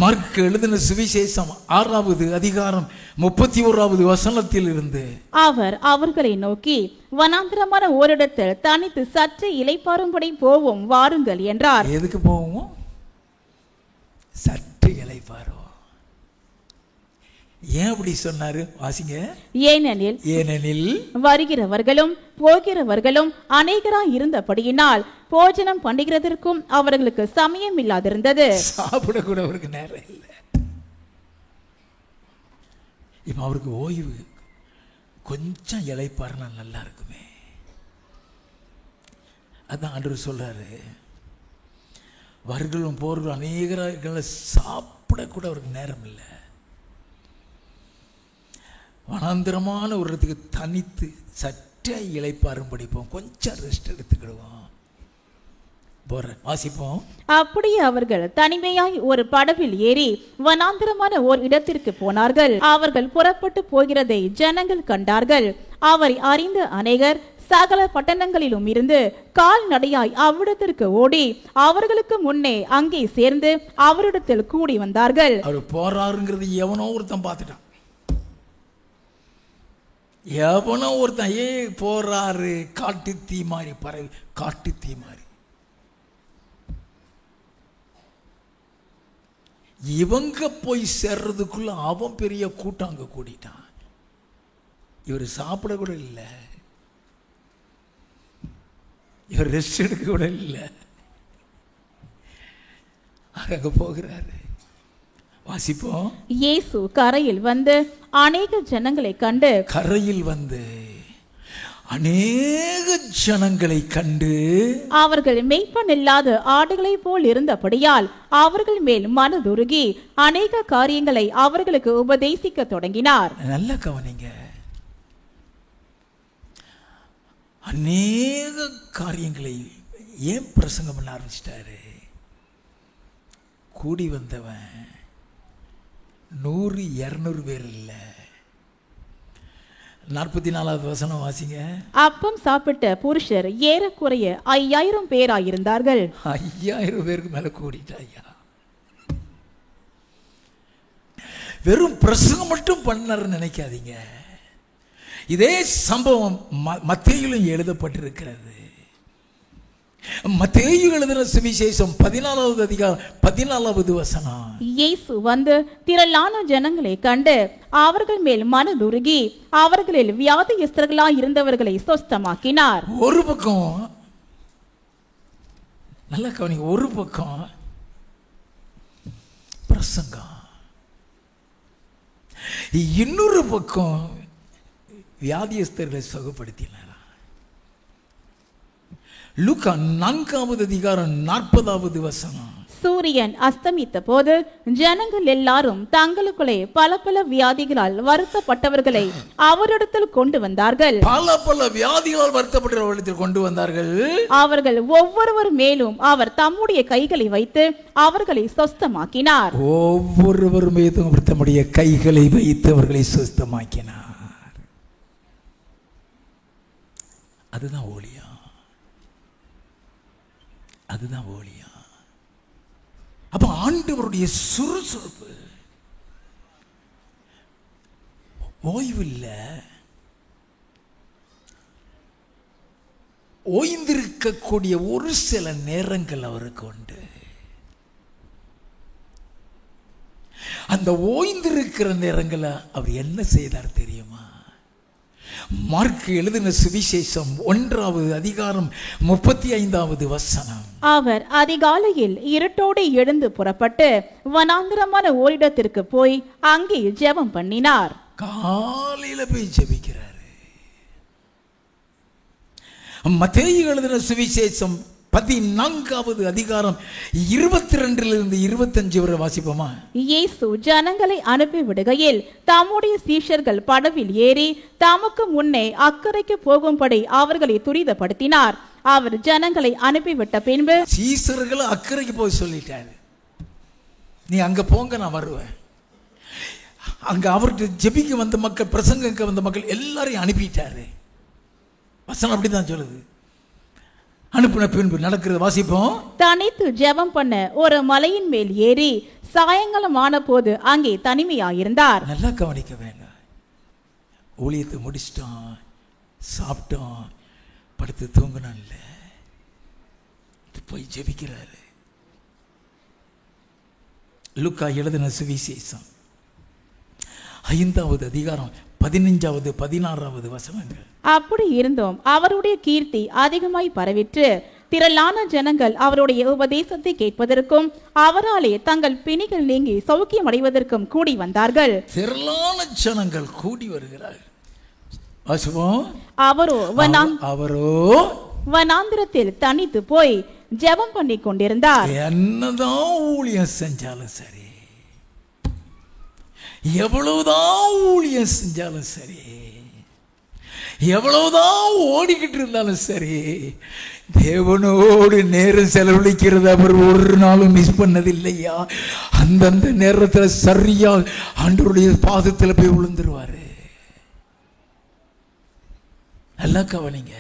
மார்க் எழுதின சுவிசேஷம் 6வது அதிகாரம் 31வது வசனத்தில் இருந்து, அவர் அவர்களை நோக்கி, வனாந்திரமான ஓரிடத்தில் தனித்து சற்று இளைப்பாறும்படி போவோம் வாருங்கள் என்றார். எதுக்கு போவோம்? சற்று இளைப்பாறுவோம். ஏன் அப்படி சொன்னாரு? வாசிங்க. ஏனெனில் வருகிறவர்களும் போகிறவர்களும் அநேகராய் இருந்தபடியினால் போஜனம் பண்ணுகிறதற்கும் அவர்களுக்கு சமயம் இல்லாதிருந்தது. சாப்பிட கூட அவருக்கு நேரம் இல்லை. இப்ப அவருக்கு ஓய்வு, கொஞ்சம் இளைப்பாறுனா நல்லா இருக்குமே. அதான் ஆண்டவர் சொல்றாரு, வருகளும் போர்களும் அநேகராக சாப்பிட கூட அவருக்கு நேரம் இல்லை. வனாந்திரமான ஒரு இடத்துக்கு தனித்து சற்றே இளைப்பாறும் படிப்போம், கொஞ்சம் ரெஸ்ட் எடுத்துக்கிடுவோம். வாசிப்போம். அப்படியே அவர்கள் தனிமையாய் ஒரு படவில் ஏறி வனாந்திரமான ஓர் இடத்திற்கு போனார்கள். அவர்கள் புறப்பட்டு போகிறதை ஜனங்கள் கண்டார்கள். அவரை அறிந்த அநேகர் சகல பட்டணங்களிலும் இருந்து கால்நடையாய் அவ்விடத்திற்கு ஓடி அவர்களுக்கு முன்னே அங்கே சேர்ந்து அவரிடத்தில் கூடி வந்தார்கள். அவர் போறாருங்கிறது எவனோ ஒருத்தன் பார்த்துட்டான். எவனோ ஒருத்தன் போறாரு, காட்டு தீ மாறி பரவி, காட்டு தீ மாறி. இவங்க போய் சேர்றதுக்குள்ள அவன் பெரிய கூட்டம் அங்க கூடிட்டான். இவர் சாப்பிட கூட இல்லை, இவர் ரெஸ்ட் எடுக்க கூட இல்லை, அங்க போகிறாரு. வாசிப்போம். இயேசு கரையில் வந்து அநேக ஜனங்களை கண்டு அவர்கள் மேய்ப்பன் இல்லாத ஆடுகளை போல் இருந்தபடியால் அவர்கள் மேல் மனதுருகி அநேக காரியங்களை அவர்களுக்கு உபதேசிக்க தொடங்கினார். நல்ல கவனிங்க, அநேக காரியங்களை ஏன் பிரசங்கம் பண்ண ஆரம்பிச்சிட்டாரு? கூடி வந்தவன் 100-200 பேர் இல்ல. 44வது வசனம் வாசிங்க. அப்பம் சாப்பிட்ட புருஷர் ஏறக்குறைய 5000 பேராயிருந்தார்கள். 5000 பேருக்கு மேல கூடிட்டாயா? வெறும் பிரசங்கம் மட்டும் பண்ணாருன்னு நினைக்காதீங்க. இதே சம்பவம் மத்தேயுவிலும் எழுதப்பட்டிருக்கிறது. மத்தேயு எழுதின சுவிசேஷம் 14வது அதிகாரம் 14வது வசனம். இயேசு வந்து திரளான ஜனங்களை கண்டு அவர்கள் மேல் மனதுருகி அவர்களில் வியாதியஸ்தர்களாய் இருந்தவர்களை சொஸ்தமாக்கினார். ஒரு பக்கம் நல்ல கவனிங்க, ஒரு பக்கம் பிரசங்கம், இன்னொரு பக்கம் வியாதியஸ்தர்களை சுகப்படுத்தினார். லூக்கா 4வது அதிகாரம் 40வது வசனம். சூரியன் அஸ்தமித்த போது ஜனங்கள் எல்லாரும் தங்களுக்குள்ளே பல பல வியாதிகளால் வருத்தப்பட்டவர்களை அவரிடத்தில் கொண்டு வந்தார்கள். பல பல வியாதிகளால் வருத்தப்பட்டவர்களிடத்தில் கொண்டு வந்தார்கள். அவர்கள் ஒவ்வொருவர் மேலும் அவர் தம்முடைய கைகளை வைத்து அவர்களை சொஸ்தமாக்கினார். ஒவ்வொருவர் மீதும் அவர் தம்முடைய கைகளை வைத்து அவர்களை சொஸ்தமாக்கினார். அதுதான் ஊழியம். அதுதான் ஊழியம். அப்ப ஆண்டவருடைய சுறுசுறுப்பு, ஓய்வில்ல, ஓய்ந்திருக்கக்கூடிய ஒரு சில நேரங்கள் அவருக்கு உண்டு. அந்த ஓய்ந்திருக்கிற நேரங்களை அவர் என்ன செய்தார் தெரியுமா? மார்க் எழுதின சுவிசேஷம் 1வது அதிகாரம் 35வது வசனம். அவர் அதிகாலையில் இருட்டோடு எழுந்து புறப்பட்டு வனாந்திரமான ஓரிடத்திற்கு போய் அங்கே ஜெபம் பண்ணினார். காலையில போய் ஜெபிக்கிறாரு. மத்தேயு எழுதின சுவிசேஷம் 14வது அதிகாரம் 22லிருந்து 25 வரை வாசிப்போமா? இயேசு ஜனங்களை அனுப்பி விடுகையில் தம்முடைய சீஷர்கள் படவில் ஏறி தமக்கு முன்னே அக்கறைக்கு போகும்படி அவர்களை துரிதப்படுத்தினார். அவர் ஜனங்களை அனுப்பிவிட்ட பின்பு சீஷர்களை அக்கறைக்கு போய் சொல்லிட்டாரு, நீ அங்க போங்க, நான் வருவேன். அங்க அவர்கிட்ட ஜெபிக்க வந்த மக்கள், பிரசங்க வந்த மக்கள் எல்லாரையும் அனுப்பிட்டாரு. வசனம் அப்படிதான் சொல்லுது. அனுப்பின பின்பு நடக்கிறது வாசிப்போம். தனித்து ஜெபம் பண்ண ஒரு மலையின் மேல் ஏறி சாயங்காலம் ஆன போது அங்கே தனிமையாயிருந்தார். நல்லா கவனிக்க வேண்டாம். ஊழியத்தை முடிச்சிட்டோம், சாப்பிட்டோம், படுத்து தூங்கணும் இல்ல, போய் ஜெபிக்கிறாரு. லூக்கா எழுதின சுவிசேஷம் 5வது அதிகாரம் 15வது 16வது வசனங்கள். அப்படி இருந்தும் அவருடைய கீர்த்தி அதிகமாய் பரவிற்று. திரளான ஜனங்கள் அவருடைய உபதேசத்தை கேட்பதற்கும் அவராலே தங்கள் பிணிகள் நீங்கி சௌக்கியம் அடைவதற்கும் கூடி வந்தார்கள். திரளான ஜனங்கள் கூடி வருகிறார்கள். அவரோ வனாந்திரத்தில் தனித்து போய் ஜெபம் பண்ணி கொண்டிருந்தார். என்னதான் ஊழியம் செஞ்சாலும் சரி, எவ்வளவுதான் ஊழியம் செஞ்சாலும் சரி, எவ்வளவுதான் ஓடிக்கிட்டு இருந்தாலும் சரி, தேவனோடு நேரம் செலவழிக்கிறது அவர் ஒரு நாளும் மிஸ் பண்ணதில்லையா? அந்தந்த நேரத்தில் சரியா ஆண்டவருடைய பாதத்தில் போய் விழுந்துருவாரு. நல்லா கவனிங்க.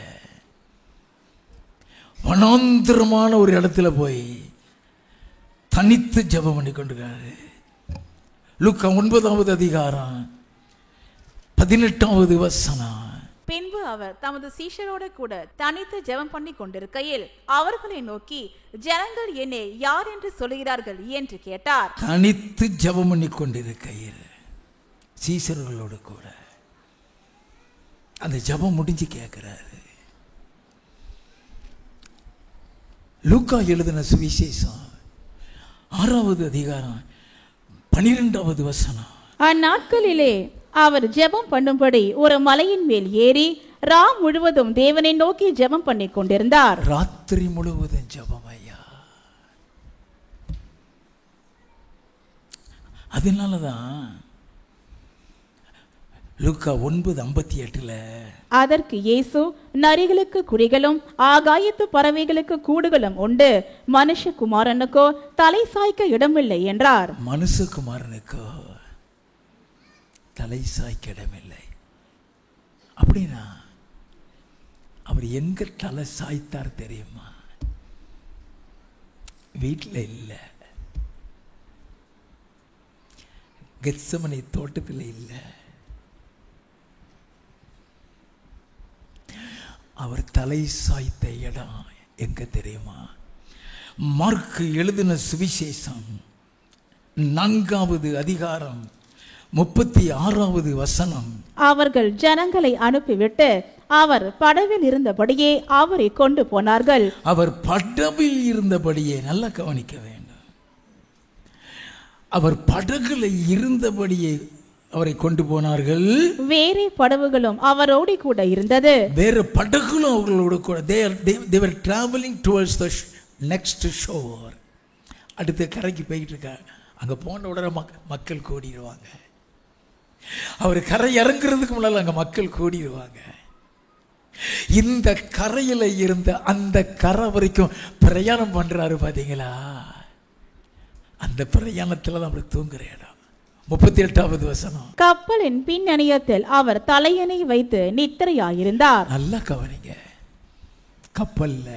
வனாந்திரமான ஒரு இடத்துல போய் தனித்து ஜெபம் பண்ணி கொண்டிருக்காரு. லூக்கா 9வது அதிகாரம் 18வது வசனம். பின்பு அவர் தமது சீஷரோடு கூட தனித்து ஜெபம் பண்ணி கொண்டிருக்கையில் அவர்களை நோக்கி, ஜனங்கள் என்னை யார் என்று சொல்கிறார்கள் என்று கேட்டார். தனித்து ஜெபம் பண்ணி கொண்டிருக்கையில் சீஷர்களோடு கூட அந்த ஜெபம் முடிஞ்சு கேட்கிறாரு. லூக்கா எழுதின சுவிசேஷம் 6வது அதிகாரம் 12வது வசனம். அந்நாட்களிலே அவர் ஜெபம் பண்ணும்படி ஒரு மலையின் மேல் ஏறி ரா முழுவதும் தேவனை நோக்கி ஜெபம் பண்ணி கொண்டிருந்தார். ராத்திரி முழுவதும் ஜெபம் ஐயா. அதனாலதான் லூக்கா 9:58 அதற்கு இயேசு, நரிகளுக்கு குழிகளும் ஆகாயத்து பறவைகளுக்கு கூடுகளும் உண்டு, மனுஷகுமாரனுக்கோ தலை சாய்க்க இடமில்லை என்றார். மனுஷகுமாரனுக்கோ தலை சாய்க்க இடமில்லை. அப்படின்னா அவர் எங்க தலை சாய்த்தார் தெரியுமா? வீட்டில் இல்லை, கெத்செமனே தோட்டத்தில் இல்லை. அவர் தலை சாய்த்த இடம் எங்க தெரியுமா? மார்க்கு எழுதின சுவிசேஷம் 4வது அதிகாரம் 36வது வசனம். அவர்கள் ஜனங்களை அனுப்பிவிட்டு அவர் படவில் இருந்தபடியே அவரை கொண்டு போனார்கள். அவர் படவில் இருந்தபடியே, நல்லா கவனிக்க வேண்டும், அவர் படகுல இருந்தபடியே அவரை கொண்டு போனார்கள். வேறு படகுகளும் அவரோடு கூட இருந்தது. வேறு படகுகளும் அவர்களோடு கூட. they were traveling towards the next shore. அடுத்த கரைக்கு போயிட்டு இருக்காங்க. அங்க போன உடனே மக்கள் கூடிடுவாங்க. அவர் கரை இறங்குறதுக்கு முன்னால அங்க மக்கள் கூடிடுவாங்க. இந்த கரையில இருந்த அந்த கரை வரைக்கும் பிரயாணம் பண்றாரு பாத்தீங்களா? அந்த பிரயாணத்துல தான் அவர் தூங்குற இடம். 38வது வசனம். கப்பலின் பின்னணியத்தில் அவர் தலையணை வைத்து நித்திரையாயிருந்தார். நல்லா கவனிங்க, கப்பல்ல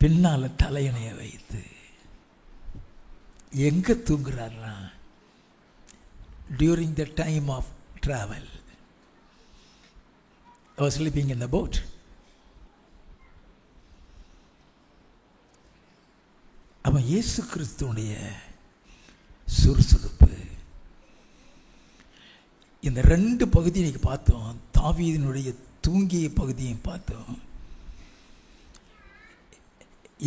பின்னால தலையணைய வைத்து எங்க தூங்குறாருன்னா, during the time of travel I was sleeping in the boat. அவன் இயேசு கிறிஸ்துவுடைய சுறுசுறுப்பு. இந்த 2 பகுதியை இன்னைக்கு பார்த்தோம். தாவீதினுடைய தூங்கிய பகுதியை பார்த்தோம்,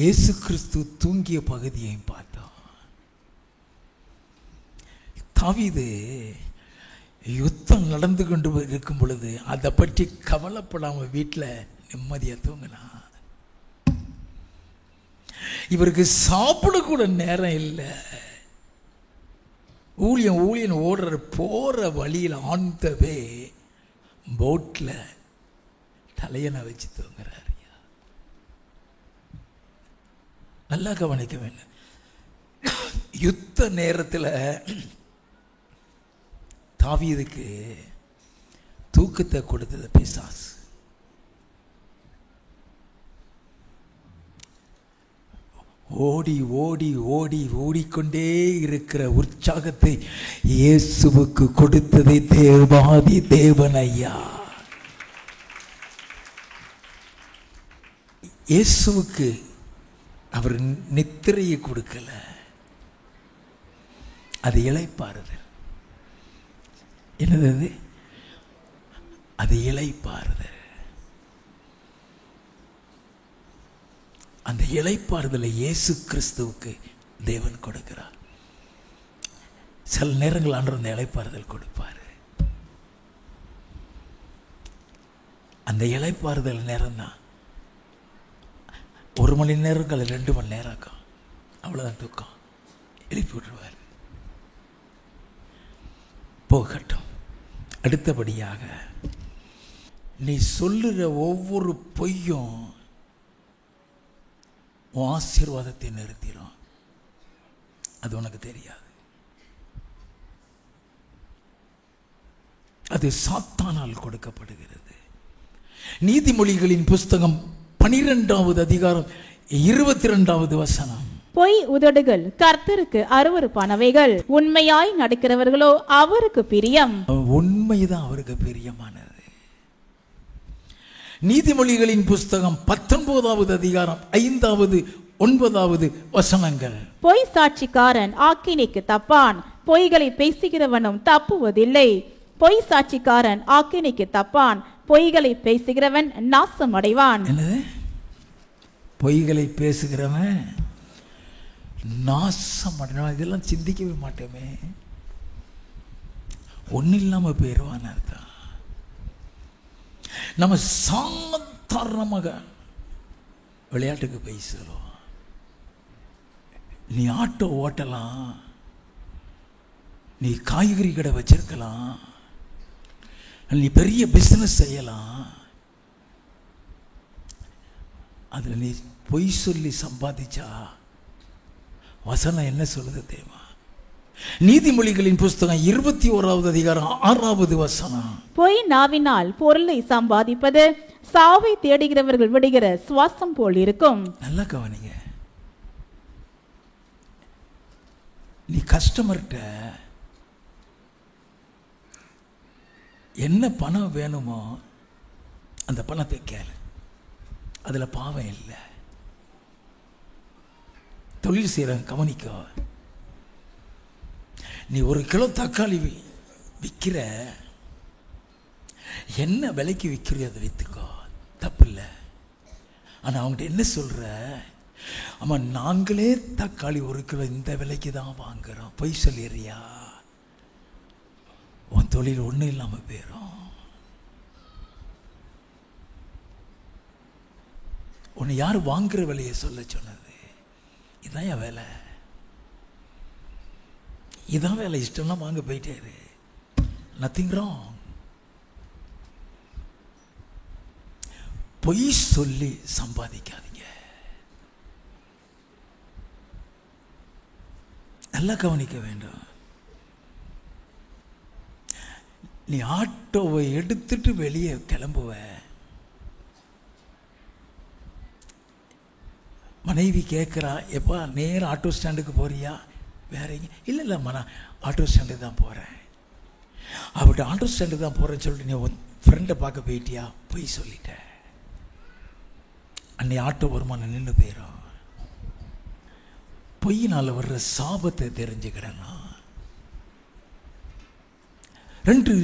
இயேசு கிறிஸ்து தூங்கிய பகுதியையும் பார்த்தோம். தாவீது யுத்தம் நடந்து கொண்டு இருக்கும் பொழுது அதை பற்றி கவலைப்படாம வீட்டில் நிம்மதியா தூங்கினான். இவருக்கு சாப்பிட கூட நேரம் இல்லை. ஊழியன் ஓடுற போற வழியில் ஆண்டவே போட்ல தலையணை வச்சு தூங்குறாரு. நல்லா கவனிக்க வேண்டும். யுத்த நேரத்தில் தாவீதுக்கு தூக்கத்தை கொடுத்தது பிசாசு. ஓடி ஓடி ஓடி ஓடிக்கொண்டே இருக்கிற உற்சாகத்தை இயேசுவுக்கு கொடுத்ததை தேவாதி தேவனையா. இயேசுவுக்கு அவர் நித்திரையை கொடுக்கல, அது இளைப்பாறுதல். என்னது அது? இளைப்பாறுதல். அந்த இளைப்பாறுதலை இயேசு கிறிஸ்துவுக்கு தேவன் கொடுக்கிறார். சில நேரங்கள் ஆண்டவர் அந்த இளைப்பாறுதல் கொடுப்பார். அந்த இளைப்பாறுதல் நேரம் தான் 1 மணி நேரம், 2 மணி நேரம் இருக்கும், அவ்வளவுதான் தூக்கம். எழுப்பி விட்டுருவார். போகட்டும். அடுத்தபடியாக, நீ சொல்லுற ஒவ்வொரு பொய்யும் உன் ஆசீர்வாதத்தை நிறுத்திடும். அது உனக்கு தெரியாது. அது சாத்தானால் கொடுக்கப்படுகிறது. நீதிமொழிகளின் புஸ்தகம் 12வது அதிகாரம் 22வது வசனம். பொய் உதடுகள் கர்த்தருக்கு அருவருப்பானவைகள், உண்மையாய் நடக்கிறவர்களோ அவருக்கு பிரியம். உண்மைதான் அவருக்கு பிரியமானது. நீதிமொழிகளின் புஸ்தகம் 19வது அதிகாரம் 5வது 9வது வசனங்கள். பொய் சாட்சிக்காரன் ஆக்கினைக்கு தப்பான், பொய்களை பேசுகிறவனும் தப்புவதில்லை. பொய் சாட்சிக்காரன் ஆக்கினைக்கு தப்பான், பொய்களை பேசுகிறவன் நாசம் அடைவான். என்னது? பொய்களை பேசுகிறவன் நாசம் அடைவான். இதெல்லாம் சிந்திக்கவே மாட்டோமே. ஒன்னும் இல்லாம போயிடுவான் அர்த்தம். நம்ம சாதாரணமாக விளையாட்டுக்கு போய் சொல்லுவோம், நீ ஆட்டோ ஓட்டலாம், நீ காய்கறி கடை வச்சிருக்கலாம், நீ பெரிய பிசினஸ் செய்யலாம். அதுல நீ பொய் சொல்லி சம்பாதிச்சா வசனம் என்ன சொல்லுது தெரியுமா? நீதிமொழிகளின் புஸ்தகம் 21வது அதிகாரம் 6வது வசனம். பொய் நாவினால் பொருளை சம்பாதிப்பது சாவை தேடுகிறவர்கள் விடுகிற சுவாசம் போல் இருக்கும். நல்லா கவனிங்க. நீ கஸ்டமர்கிட்ட என்ன பணம் வேணுமோ அந்த பணத்தை கேளு, அதில் பாவம் இல்லை. தொழில் செய்கிறவன் கவனிக்கோ, நீ 1 கிலோ தக்காளி விற்கிற, என்ன விலைக்கு விற்கிறியோ அதை விற்றுக்கோ, தப்பு இல்லை. ஆனால் அவங்ககிட்ட என்ன சொல்கிற, ஆமாம் நாங்களே தக்காளி 1 கிலோ இந்த விலைக்கு தான் வாங்குகிறோம், பொய் சொல்லிடுறியா, உன் தொழில் ஒன்றும் இல்லாமல் போயிடும். உன்னை யார் வாங்குகிற விலையை சொல்ல சொன்னது? இதுதான் என் வேலை, இதான் வேலை. இஷ்டம்லாம் வாங்க போயிட்டாரு, நத்திங் ராங். பொய் சொல்லி சம்பாதிக்காதீங்க. நல்லா கவனிக்க வேண்டும். நீ ஆட்டோவை எடுத்துட்டு வெளியே கிளம்புவ, மனைவி கேட்குறா, எப்பா நேரம் ஆட்டோ ஸ்டாண்டுக்கு போறியா, வேற எங்க? இல்லை இல்லைம்மா நான் ஆட்டோ ஸ்டாண்டுக்கு தான் போகிறேன். அவர்கிட்ட ஆட்டோ ஸ்டாண்டுக்கு தான் போகிறேன்னு சொல்லிட்டு நீ உன் ஃப்ரெண்டை பார்க்க போயிட்டியா, பொய் சொல்லிட்ட. அன்னை ஆட்டோ வருமானம் நின்று போயிடும். பொய்யினால் வர்ற சாபத்தை தெரிஞ்சுக்கிறேன்னா, 2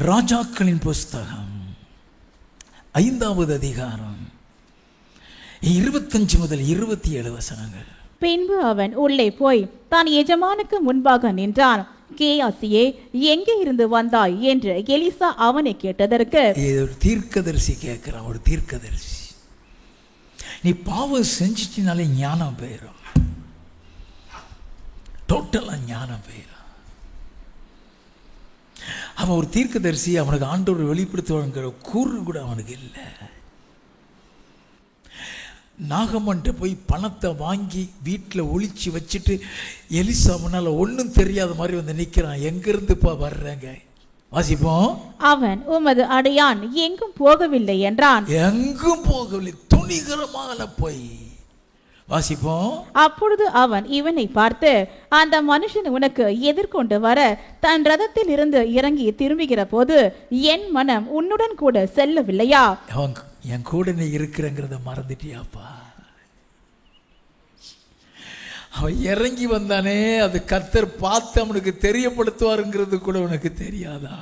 ராஜாக்களின் புஸ்தகம் 5வது அதிகாரம் 25 முதல் 27 வசனங்கள். பின்பு அவன் உள்ளே போய் தான் எஜமானுக்கு முன்பாக நின்றான். கேயாசியே, எங்கே இருந்து வந்தாய் என்று எலிசா அவனை கேட்டதற்கு, ஒரு தீர்க்கதரிசி கேட்கிறான். ஒரு தீர்க்கதரிசி, நீ பாவம் செஞ்சிட்டினாலே ஞானம் போயிடும், டோட்டலா ஞானம் போயிடும். அவன் ஒரு தீர்க்கதரிசி, அவனுக்கு ஆண்டவர் வெளிப்படுத்துவாங்கிற கூறு கூட அவனுக்கு இல்லை. நாகமன்ட்ட போய் பணத்தை வாங்கி வீட்டில் ஒளிச்சு வச்சுட்டு எலிசா முன்னால ஒன்றும் தெரியாத மாதிரி வந்து நிற்கிறான். எங்கிருந்துப்பா வர்றேங்க? வாசிப்போம். அவன் உமது அடையான் எங்கும் போகவில்லை என்றான். எங்கும் போகவில்லை, துணிகரமான பொய். வாசிப்போம். அப்பொழுது அவன் இவனை பார்த்து, அந்த மனுஷன் உனக்கு எதிர்கொண்டு வர தன் ரதத்தில் இருந்து இறங்கி திரும்புகிற போது என் மனம் உன்னுடன் கூட செல்லவில்லையா? என் கூட நீ இருக்கிறங்கிறத மறந்துட்டியாப்பா? அவன் இறங்கி வந்தானே, அது கர்த்தர் பார்த்து அவனுக்கு தெரியப்படுத்துவாருங்கிறது கூட உனக்கு தெரியாதா?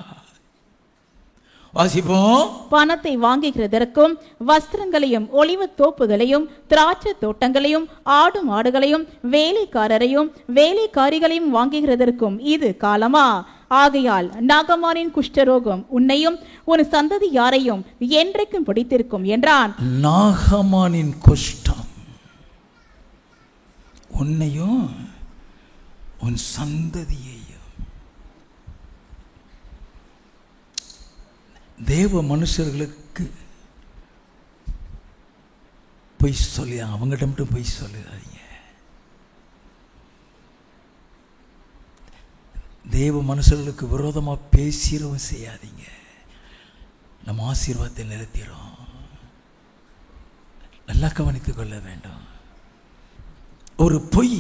வாசிப்போம். பணத்தை வாங்குகிறதற்கும் வஸ்திரங்களையும் ஒலிவ தோப்புகளையும் திராட்சை தோட்டங்களையும் ஆடு மாடுகளையும் வேலைக்காரரையும் வேலைக்காரிகளையும் வாங்குகிறதற்கும் இது காலமா? ஆகையால் நாகமானின் குஷ்டரோகம் உன்னையும் உன் சந்ததி யாரையும் என்றைக்கும் பிடித்திருக்கும் என்றான். நாகமானின் குஷ்டம் உன்னையும் உன் சந்ததியையும். தேவ மனுஷர்களுக்கு பொய் சொல்லி, அவங்ககிட்ட மட்டும் பொய் சொல்லிடாதீங்க. தேவ மனுஷர்களுக்கு விரோதமாக பேசிடவும் செய்யாதீங்க. நம்ம ஆசீர்வாதத்தை நிறுத்திடும். நல்லா கவனித்துக் கொள்ள வேண்டும். ஒரு பொய்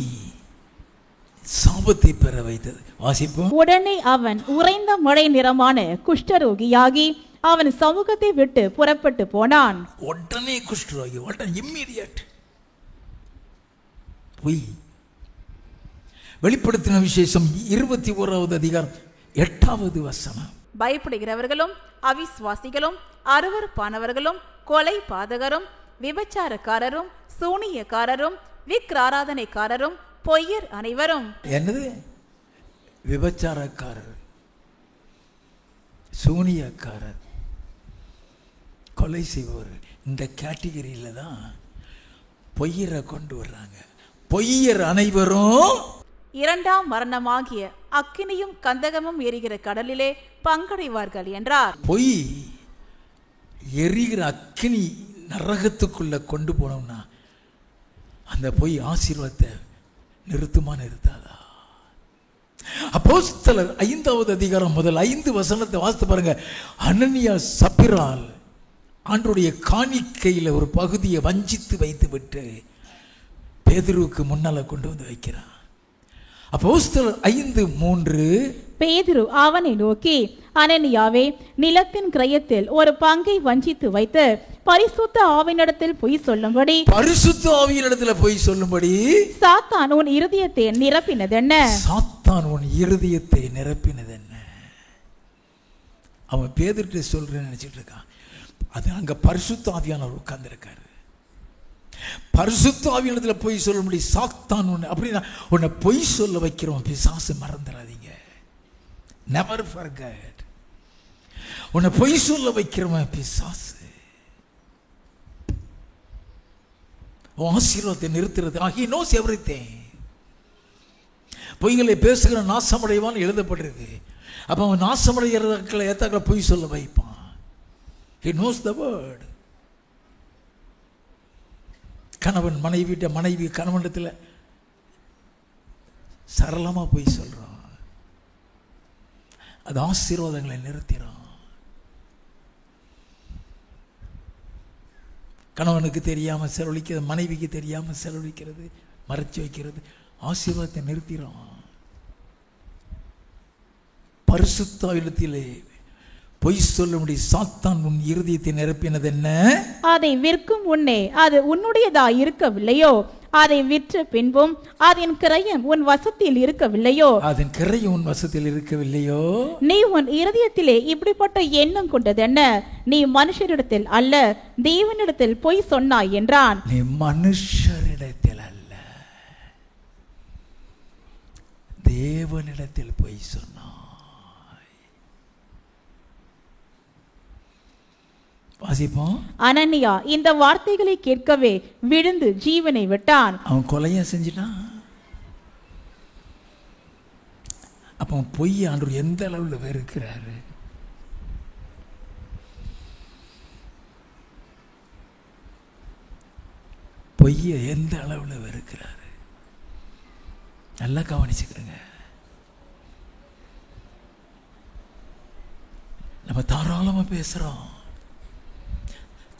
சாபத்தை பெற வைத்தது. வாசிப்போம். உடனே அவன் உறைந்த மழை நிறமான குஷ்டரோகியாகி அவன் சமூகத்தை விட்டு புறப்பட்டு போனான். உடனே குஷ்டரோகி, உடனே இம்மீடியட் பொய். வெளிப்படுத்தின விசேஷம் 21வது அதிகாரம் 8வது வசனம். பயப்படுகிறவர்களும் அவிசுவாசிகளும் அருவருப்பானவர்களும் கொலை பாதகரும் விபச்சாரக்காரரும் சூனியக்காரரும் விக்கிராராதனைக்காரரும் பொய்யர் அனைவரும். என்னது? விபச்சாரக்காரர், சூனியக்காரர், கொலை செய்பவர், இந்த கேட்டகரியில தான் பொய்யரை கொண்டு வர்றாங்க. பொய்யர் அனைவரும் 2ஆம் மரணமாகிய அக்கினியும் கந்தகமும் எரிகிற கடலிலே பங்கடைவார்கள் என்றார். பொய் எரிகிற அக்கினி நரகத்துக்குள்ள கொண்டு போனோம்னா அந்த பொய் ஆசீர்வாதத்தை நிறுத்துமா நிறுத்தாதா? அப்போஸ்தலர் 5வது அதிகாரம் முதல் 5 வசனத்தை வாசித்து பாருங்க. அனனியா சப்பிரால் ஆண்டவருடைய காணிக்கையில் ஒரு பகுதியை வஞ்சித்து வைத்து விட்டு பேதுருவுக்கு முன்னால கொண்டு வந்து வைக்கிறான். அப்போஸ்தலர் 5:3 பேதுரு அவனை நோக்கி, அனனியாவே, நிலத்தின் கிரயத்தில் ஒரு பங்கை வஞ்சித்து வைத்து பரிசுத்த ஆவியினிடத்தில் பொய் சொல்லும்படி சாத்தான் உன் இருதயத்தை நிரப்பினதென்ன? சாத்தான் உன் இருதயத்தை நிரப்பினதென்ன? அவன் பேதுருட்ட சொல்றேன்னு நினைச்சிட்டு இருக்கான். அது அங்க பரிசுத்த ஆவியானவர் உட்கார்ந்திருக்காரு. பரிசுத்த ஆவியினிடத்தில் பொய் சொல்லும்படி சாத்தான் அப்படின்னா உன்னை பொய் சொல்ல வைக்கிறோம். பிசாசு மறந்துடாதீங்க. Never forget. உன்னை பொய் சொல்ல வைக்கிறவன் பிசாசு. ஆசீர்வாதத்தை நிறுத்துறது. He knows everything. பொய்களை பேசுகிற நாசமடைவான் எழுதப்பட்டிருக்கு. அப்ப அவன் நாசமடைகிறதுக்குள்ள ஏத்தாக்களை பொய் சொல்ல வைப்பான். He knows the word. கணவன் மனைவி கணவனிடத்தில் சரளமா பொய் சொல்றான். அது ஆசீர்வாதங்களை நிறுத்திடும். கணவனுக்கு தெரியாம செலவழிக்கிறது, மனைவிக்கு தெரியாம செலவழிக்கிறது, மறைச்சு வைக்கிறது ஆசீர்வாதத்தை நிறுத்திடும். பரிசுத்த இடத்திலே பொய் சொல்லும்படி சாத்தான் உன் இருதயத்தை நிரப்பினது என்ன? அதை விற்கும் முன்னே அது உன்னுடையதா இருக்கவில்லையோ? அதை விற்ற பின்பும் அதன் கிரயம் உன் வசத்தில் இருக்கவில்லையோ? அதன் கிரயம் உன் வசத்தில் இருக்கவில்லையோ? நீ உன் இருதயத்திலே இப்படிப்பட்ட எண்ணம் கொண்டதென்ன? நீ மனுஷரிடத்தில் அல்ல, தேவனிடத்தில் பொய் சொன்னாய் என்றான். நீ மனுஷரிடத்தில் அல்ல, தேவனிடத்தில் பொய் சொன்னாய். வாசிப்போம். அனனியா இந்த வார்த்தைகளை கேட்கவே விழுந்து ஜீவனை விட்டான். அவன் கொலையை செஞ்சிட்டான். அப்ப பொய் ஆண்டவர் எந்த அளவுல வெறுக்கிறாரு? பொய்யை எந்த அளவுல வெறுக்கிறாரு? நல்லா கவனிச்சுக்கிறேங்க. நம்ம தாராளமா பேசுறோம்,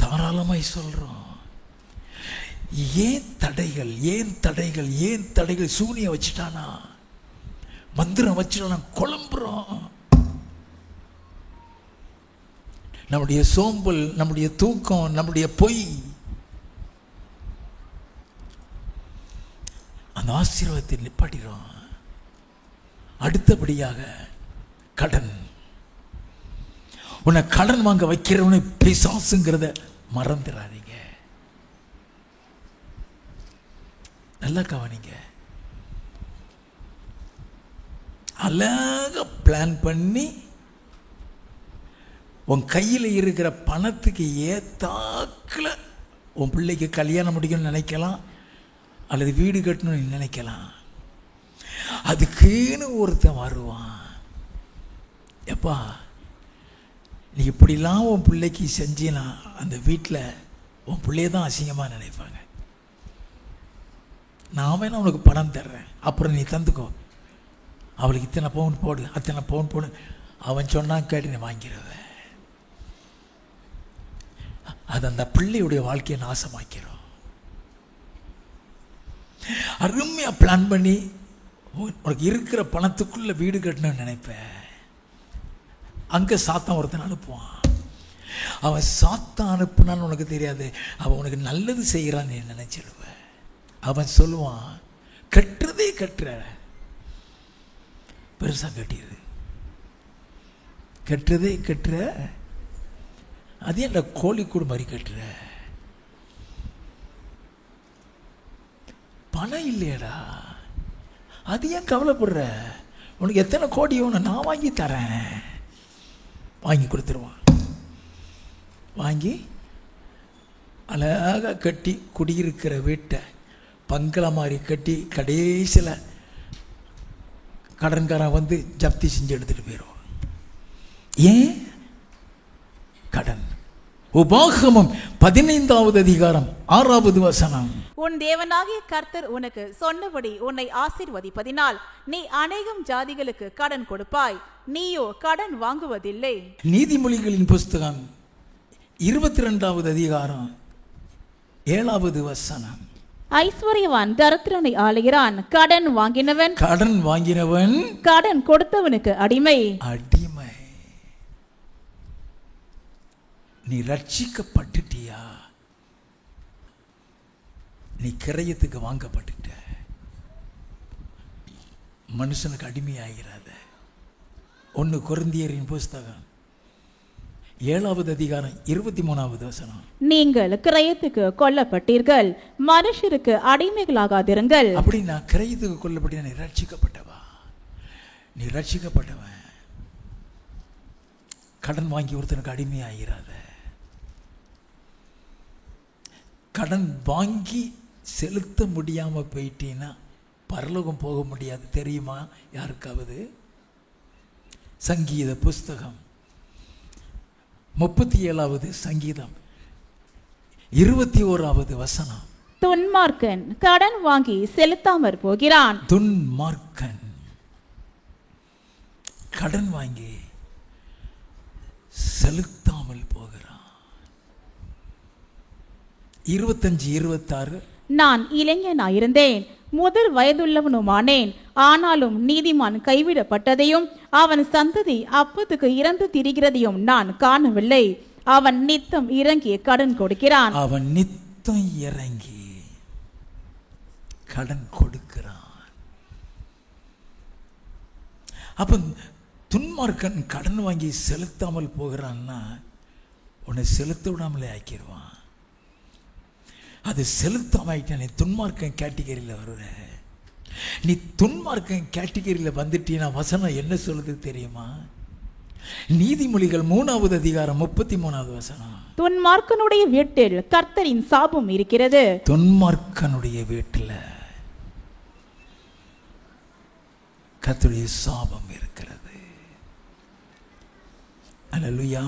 தாராளமாய் சொல்றோம். ஏன் தடைகள்? ஏன் தடைகள்? ஏன் தடைகள்? சூனிய வச்சுட்டானா, மந்திரம் வச்சுட்டானா, குழம்புறோம். நம்முடைய சோம்பல், நம்முடைய தூக்கம், நம்முடைய பொய் அந்த ஆசீர்வாதத்தை நிப்பாட்டிடும். அடுத்தபடியாக கடன். உன்னை கடன் வாங்க வைக்கிறவனு பிசாசுங்கிறத மறந்துடாதீங்க. நல்லா கவனிங்க. அழகா பிளான் பண்ணி உன் கையில் இருக்கிற பணத்துக்கு ஏத்தாக்குல உன் பிள்ளைக்கு கல்யாணம் முடிக்கணும்னு நினைக்கலாம், அல்லது வீடு கட்டணும்னு நினைக்கலாம். அதுக்குன்னு ஒருத்தன் வருவான். எப்பா நீ இப்படிலாம் உன் பிள்ளைக்கு செஞ்சினா அந்த வீட்டில் உன் பிள்ளைய தான் அசிங்கமாக நினைப்பாங்க. நான் வேணா உனக்கு பணம் தர்றேன், அப்புறம் நீ தந்துக்கோ, அவளுக்கு இத்தனை பவுன் போடு, அத்தனை பவுன் போடு, அவன் சொன்னான் கேட்டு நீ வாங்கிடுவ. அது அந்த பிள்ளையுடைய வாழ்க்கையை நாசமாக்கிறோம். அருமையா பிளான் பண்ணி உனக்கு இருக்கிற பணத்துக்குள்ள வீடு கட்டணும்னு நினைப்பேன். அங்க சாத்தான் ஒருத்தன் அனுப்புவான். அவன் சாத்தான் அனுப்புனான்னு உனக்கு தெரியாது, அவன் உனக்கு நல்லது செய்கிறான்னு நீ நினைச்சிடுவ. அவன் சொல்லுவான், கட்டுறதே கட்டுற, பெருசா கட்டிடு, கட்டுறதே கட்டுற, அதே அந்த கோழி கூடு மாதிரி கட்டுற, பணம் இல்லையடா, அது ஏன் கவலைப்படுற, உனக்கு எத்தனை கோடி வேணும் நான் வாங்கி தரேன். வாங்கி கொடுத்துருவான். வாங்கி அழகாக கட்டி குடியிருக்கிற வீட்டை பங்களா மாதிரி கட்டி கடைசியில் கடன்காரன் வந்து ஜப்தி செஞ்சு எடுத்துட்டு போயிடுவான். ஏன்? கடன். உபாகமம் 15வது அதிகாரம் 6வது வசனம். உன் தேவனாகிய கர்த்தர் உனக்கு சொன்னபடி உன்னை ஆசீர்வதிப்பதினால் நீ அநேகம் ஜாதிகளுக்கு கடன் கொடுப்பாய், நீயோ கடன் வாங்குவதில்லை. நீதிமொழிகளின் புஸ்தகம் 22வது அதிகாரம் 7வது வசனம். ஐஸ்வர்யவான் தரித்திரனை ஆளுகிறான், கடன் வாங்கினவன் கடன் கொடுத்தவனுக்கு அடிமை. நீ ரட்சிக்கப்பட்டுட்டியா? நீ கிரயத்துக்கு வாங்கப்பட்டுட்ட. மனுஷனுக்கு அடிமையாகிறாத. 1 கொரிந்தியரின் புஸ்தகம் 7வது அதிகாரம் 23வது வசனம். நீங்கள் கிரயத்துக்கு கொல்லப்பட்டீர்கள், மனுஷருக்கு அடிமைகளாகாதிருங்கள். அப்படின்னா கிரயத்துக்கு கொல்லப்பட்ட நீ ரட்சிக்கப்பட்டவா? நீ ரட்சிக்கப்பட்டவன். கடன் வாங்கி ஒருத்தனுக்கு அடிமையாகிறாத. கடன் வாங்கி செலுத்த முடியாம போயிட்டீன்னா பரலோகம் போக முடியாது. தெரியுமா யாருக்காவது? சங்கீத புஸ்தகம் 37வது சங்கீதம் 21வது வசனம். துன்மார்க்கன் கடன் வாங்கி செலுத்தாமற் போகிறான். துன்மார்க்கன் கடன் வாங்கி செலுத்தாமல் போகிறான். 25-26. நான் இளைஞனாயிருந்தேன், முதல் வயதுள்ளவனுமானேன், ஆனாலும் நீதிமான் கைவிடப்பட்டதையும் அவன் சந்ததி அப்பத்துக்கு இறந்து திரிகிறதையும் நான் காணவில்லை. அவன் நித்தம் இறங்கி கடன் கொடுக்கிறான். அவன் நித்தம் இறங்கி கடன் கொடுக்கிறான். அப்ப துன்மார்க்கன் கடன் வாங்கி செலுத்தாமல் போகிறான்னா உன்னை செலுத்த விடாமலே ஆக்கிடுவான். அது செலுத்தாம நீ துன்மார்க்கன் கேட்டகரியில் வருவ. நீ துன்மார்க்கன் கேட்டகரியில் வந்துட்டீன்னா வசனம் என்ன சொல்லுது தெரியுமா? நீதிமொழிகள் 3வது அதிகாரம் 33வது வசனம். துன்மார்க்கனுடைய வீட்டில் கர்த்தரின் சாபம் இருக்கிறது. துன்மார்க்கனுடைய வீட்டில் கர்த்தருடைய சாபம் இருக்கிறது. அல்லேலூயா.